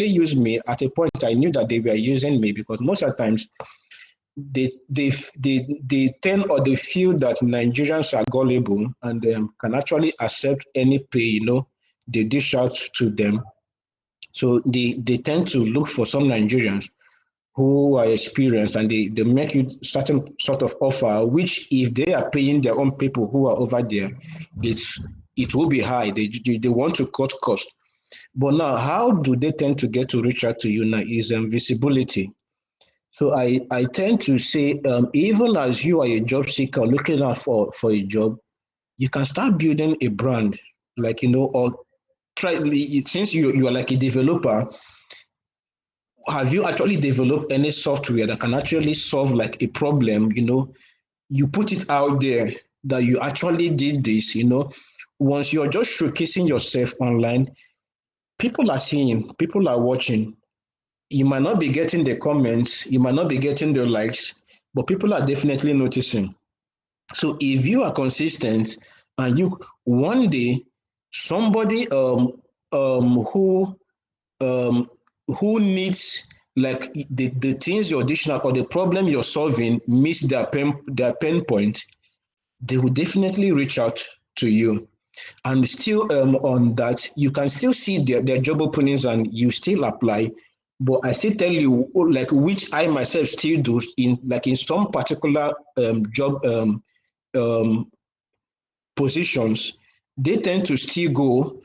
S3: used me at a point. I knew that they were using me because most of the times they tend or they feel that Nigerians are gullible and can actually accept any pay, they dish out to them. So they tend to look for some Nigerians who are experienced and they make you certain sort of offer, which if they are paying their own people who are over there, it will be high. They want to cut cost. But now, how do they tend to get to reach out to you now is visibility. So I tend to say, even as you are a job seeker looking out for a job, you can start building a brand, like, or try, since you are like a developer, have you actually developed any software that can actually solve like a problem? You put it out there that you actually did this. Once you're just showcasing yourself online, people are seeing, people are watching. You might not be getting the comments, you might not be getting the likes, but people are definitely noticing. So if you are consistent and you one day somebody who um who needs like the things you're dishing out or the problem you're solving meets their pain point, they will definitely reach out to you. And still on that, you can still see their job openings and you still apply. But I still tell you, like which I myself still do in some particular job um, positions, they tend to still go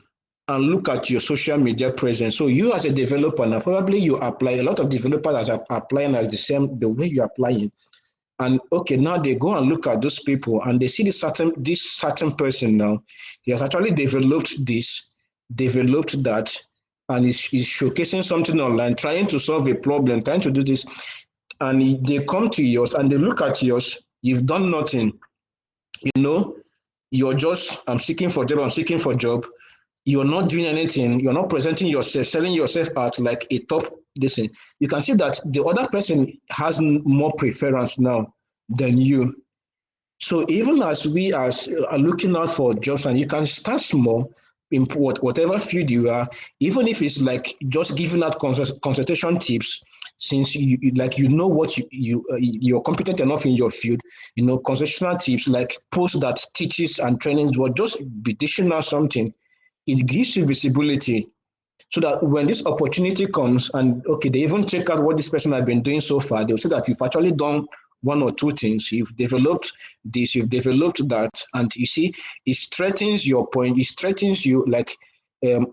S3: and look at your social media presence. So you as a developer now, probably you apply, a lot of developers are applying as the way you're applying. And okay, now they go and look at those people and they see this certain person now. He has actually developed this, developed that, and is showcasing something online, trying to solve a problem, trying to do this. And they come to yours and they look at yours, you've done nothing, you know, you're just I'm seeking for job. You're not doing anything, you're not presenting yourself, selling yourself out like a top this thing. You can see that the other person has more preference now than you. So even as we are looking out for jobs, and you can start small in whatever field you are, even if it's like just giving out consultation tips, since you know what you're competent enough in your field, consultational tips like posts that teaches and trainings, will just be dishing out something. It gives you visibility so that when this opportunity comes and okay, they even check out what this person has been doing so far, they'll see that you've actually done one or two things. You've developed this, you've developed that, and you see, it strengthens your point, it strengthens you like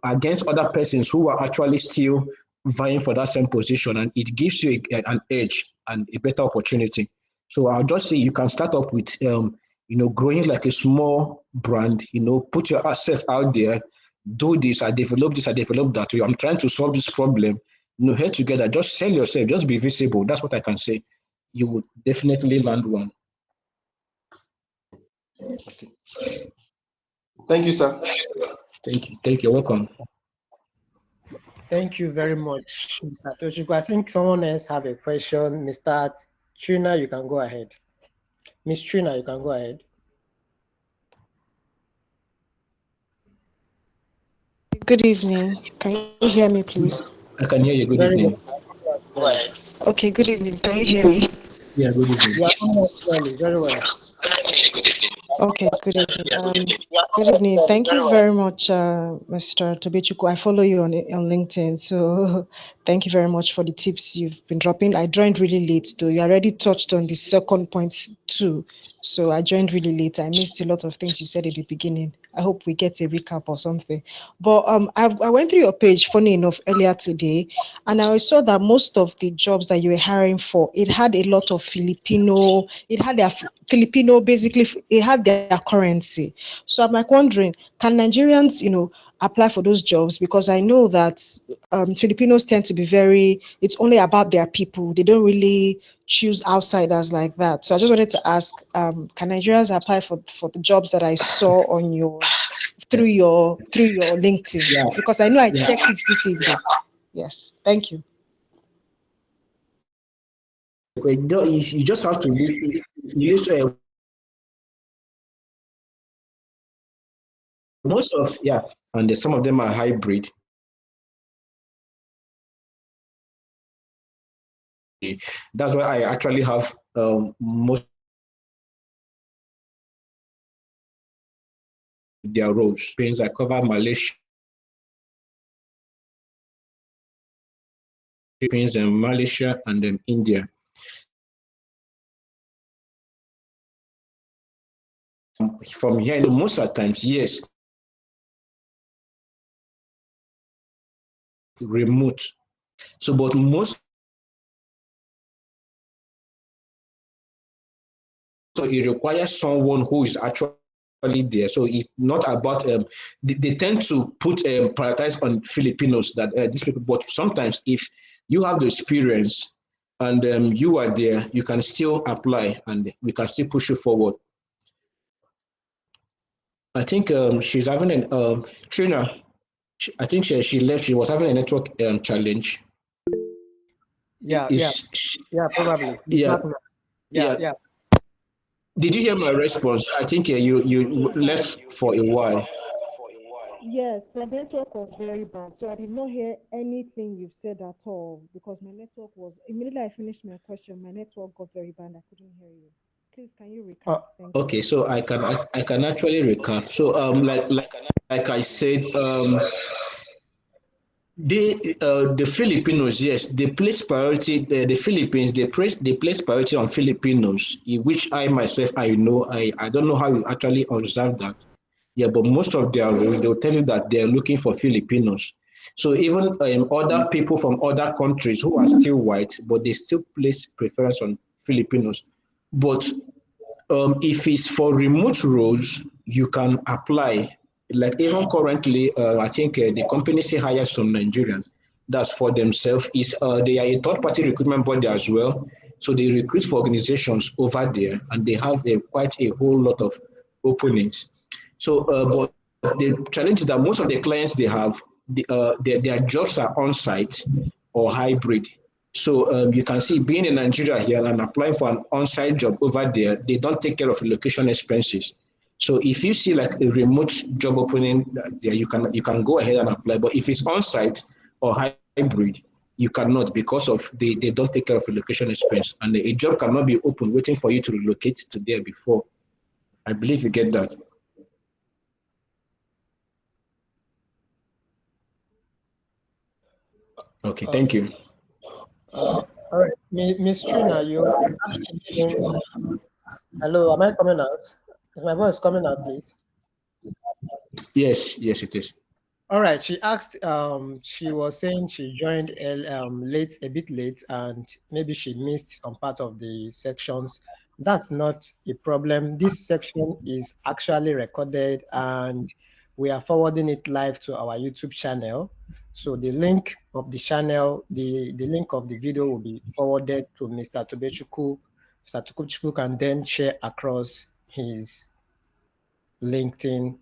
S3: against other persons who are actually still vying for that same position, and it gives you an edge and a better opportunity. So I'll just say you can start up with growing like a small brand, put your assets out there, do this, I developed that. I'm trying to solve this problem. Here together, just sell yourself, just be visible. That's what I can say. You would definitely land one.
S7: Okay. Thank you, sir.
S3: Thank you. Thank you. Welcome.
S1: Thank you very much, Mr. Toshiko. I think someone else have a question. Mr. Trina, you can go ahead. Miss Trina, you can go ahead.
S2: Good evening. Can you hear me, please?
S3: I can hear you. Good
S1: Very
S3: evening.
S1: well.
S2: Okay, good evening. Can you hear me?
S3: Yeah, good evening.
S1: You are coming up clearly. Very well.
S2: Okay, good evening. Good evening. Thank you very much, Mr. Tobichuku. I follow you on LinkedIn, so thank you very much for the tips you've been dropping. I joined really late, though. You already touched on the second point too, so I joined really late. I missed a lot of things you said at the beginning. I hope we get a recap or something. But I went through your page, funny enough, earlier today, and I saw that most of the jobs that you were hiring for, it had a lot of Filipino. It had their Filipino, basically, it had their currency. So I'm like wondering, can Nigerians, apply for those jobs? Because I know that Filipinos tend to be it's only about their people. They don't really choose outsiders like that. So I just wanted to ask, can Nigerians apply for the jobs that I saw on through your LinkedIn?
S3: Yeah.
S2: Because I know I checked it this evening. Yes, thank you.
S3: You just have to use most of and some of them are hybrid. That's why I actually have most of their roles. I cover Malaysia, Philippines, and Malaysia, and then India. From here, most of the times, yes, remote. So, but most so it requires someone who is actually there. So it's not about they tend to put prioritize on Filipinos that these people. But sometimes if you have the experience and you are there, you can still apply and we can still push you forward. I think she's having an Trina. I think she left. She was having a network challenge.
S1: Yeah,
S3: Is
S1: probably. He's
S3: yeah,
S1: back now.
S3: yeah.
S1: Yeah.
S3: Did you hear my response? I think you left for a while.
S8: Yes, my network was very bad, so I did not hear anything you've said at all because my network was immediately I finished my question, my network got very bad. I couldn't hear you. Please, can you recap?
S1: Oh,
S8: Thank you.
S3: Okay, so I can actually recap. So like I said, the Filipinos, yes, they place priority. The Philippines, they place priority on Filipinos, which I myself I know. I don't know how you actually observe that. Yeah, but most of their roles they'll tell you that they're looking for Filipinos. So even other people from other countries who are still white, but they still place preference on Filipinos. But if it's for remote roles, you can apply. Like even currently, I think the company still hires some Nigerians. That's for themselves. Is They are a third-party recruitment body as well, so they recruit for organizations over there, and they have quite a whole lot of openings. So, but the challenge is that most of the clients they have, their jobs are on-site or hybrid. So you can see being in Nigeria here and applying for an on-site job over there, they don't take care of relocation expenses. So if you see like a remote job opening there, you can go ahead and apply. But if it's on-site or hybrid, you cannot because of they don't take care of relocation expense, and a job cannot be open waiting for you to relocate to there before. I believe you get that. Okay, thank you.
S1: all right. Miss Trina, you asked something. Hello, am I coming out? Is my voice coming out, please?
S3: Yes, yes, it is.
S1: All right. She asked. She was saying she joined late, a bit late, and maybe she missed some part of the sections. That's not a problem. This section is actually recorded, and we are forwarding it live to our YouTube channel. So the link of the channel, the link of the video will be forwarded to Mr. Tobechukwu. Mr. Tobechukwu can then share across his LinkedIn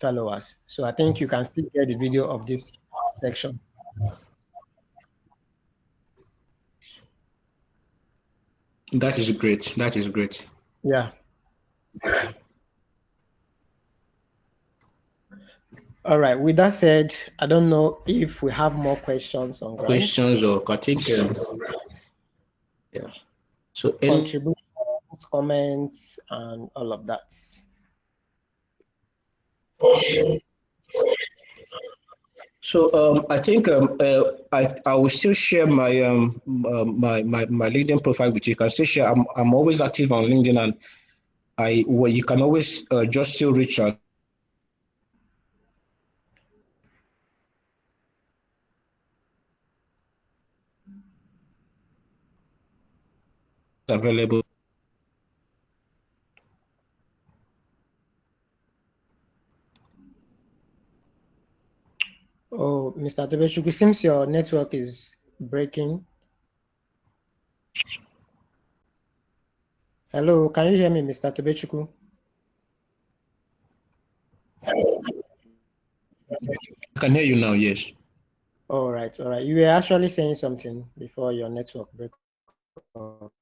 S1: followers. So I think you can still get the video of this section.
S3: That is great. That is great.
S1: Yeah. All right. With that said, I don't know if we have more questions on ground.
S3: Questions or I think yeah. So
S1: Contributions, comments, and all of that.
S3: So I think I will still share my my LinkedIn profile with you. You can still share. I'm always active on LinkedIn, and you can always just still reach out available.
S1: Oh, Mr. Tobechukwu, it seems your network is breaking. Hello, can you hear me, Mr. Tobechukwu?
S3: I can hear you now. Yes.
S1: All right, all right. You were actually saying something before your network broke up.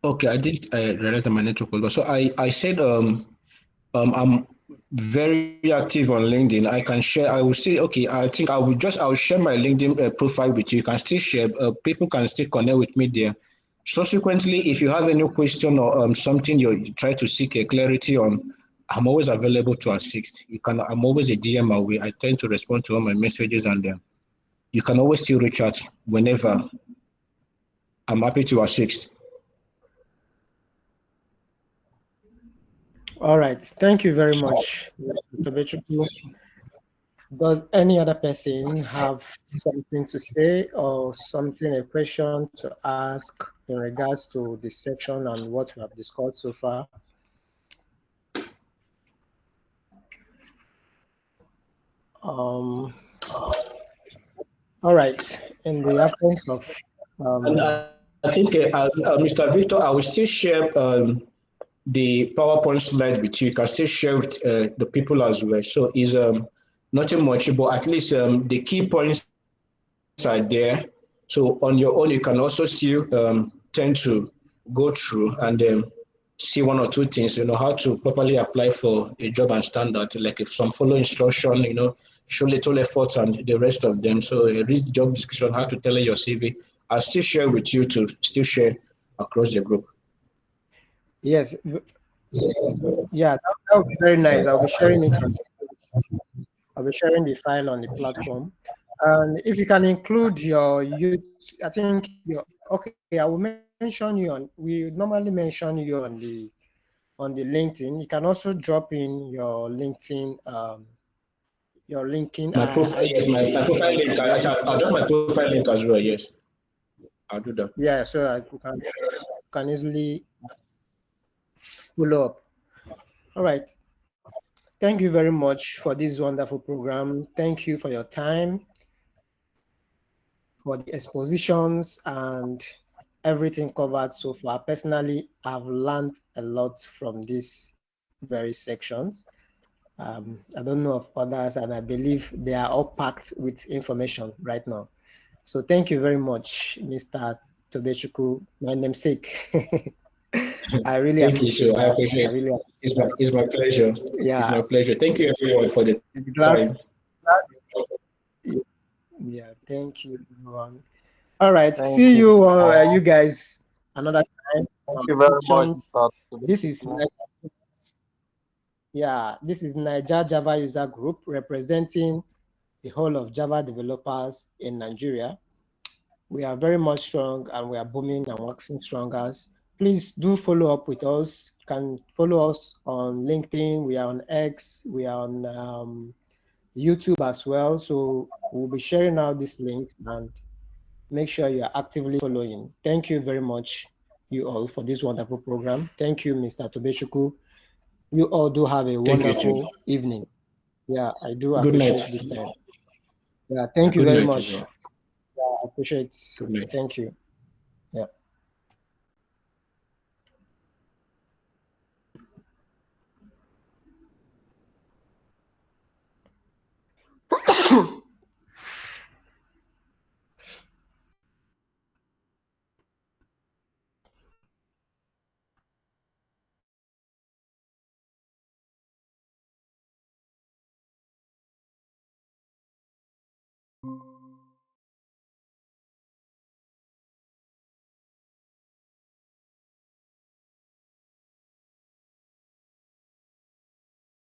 S3: Okay, I didn't realize that my network was low. So I said I'm very active on LinkedIn. I can share. I will say okay. I think I'll share my LinkedIn profile with you. You can still share. People can still connect with me there. Subsequently, if you have any question or something you try to seek a clarity on, I'm always available to assist. You can. I'm always a DM away. I tend to respond to all my messages, and you can always still reach out whenever. I'm happy to assist.
S1: All right. Thank you very much, Mr. Tobechukwu. Does any other person have something to say or something, a question to ask in regards to this section and what we have discussed so far? All right. In the absence of
S3: And I think, Mr. Victor, I will still share the PowerPoint slide with you. You can still share with the people as well. So it's nothing much, but at least the key points are there. So on your own, you can also still tend to go through and see one or two things, how to properly apply for a job and standard, like if some follow instruction, show little effort and the rest of them. So read job description, how to tailor your CV. I'll still share with you to still share across the group.
S1: Yes, yeah, that would be very nice. I'll be sharing it on. I'll be sharing the file on the platform, and if you can include your youth, I think your okay. I will mention you on. We normally mention you on the LinkedIn. You can also drop in your LinkedIn
S3: My profile, yes,
S1: ID
S3: my
S1: so
S3: profile
S1: we
S3: link.
S1: can be able to.
S3: I'll drop my profile link as well. Yes, I'll do that.
S1: Yeah, so that you can easily follow up. All right. Thank you very much for this wonderful program. Thank you for your time, for the expositions and everything covered so far. Personally, I've learned a lot from these very sections. I don't know of others, and I believe they are all packed with information right now. So thank you very much, Mr. Tobeshuku, my namesake. I really
S3: Thank you. So
S1: appreciate
S3: I
S1: that. I
S3: appreciate.
S1: really
S3: It's
S1: appreciate
S3: my pleasure.
S1: that.
S3: It's
S1: Yeah,
S3: my pleasure. Thank you everyone for the
S1: it's
S3: time.
S1: yeah, thank you, everyone. All right,
S6: Thank
S1: see
S6: you.
S1: you, you guys, another time
S6: Thank
S1: on
S6: you very much,
S1: questions.
S6: Mr.
S1: This is
S6: Tobechukwu.
S1: yeah, this is Niger Java User Group representing the whole of Java developers in Nigeria. We are very much strong and we are booming and waxing stronger. Please do follow up with us. You can follow us on LinkedIn. We are on X. We are on YouTube as well. So we'll be sharing out these links and make sure you are actively following. Thank you very much, you all, for this wonderful program. Thank you, Mr. Tobeshuku. You all do have a
S3: Thank you too.
S1: wonderful evening. Yeah, I do
S3: Good night.
S1: appreciate this time. Yeah, thank you
S3: Good
S1: very
S3: night as
S1: much.
S3: well.
S1: Yeah, I appreciate.
S3: Good night.
S1: Thank you. Yeah.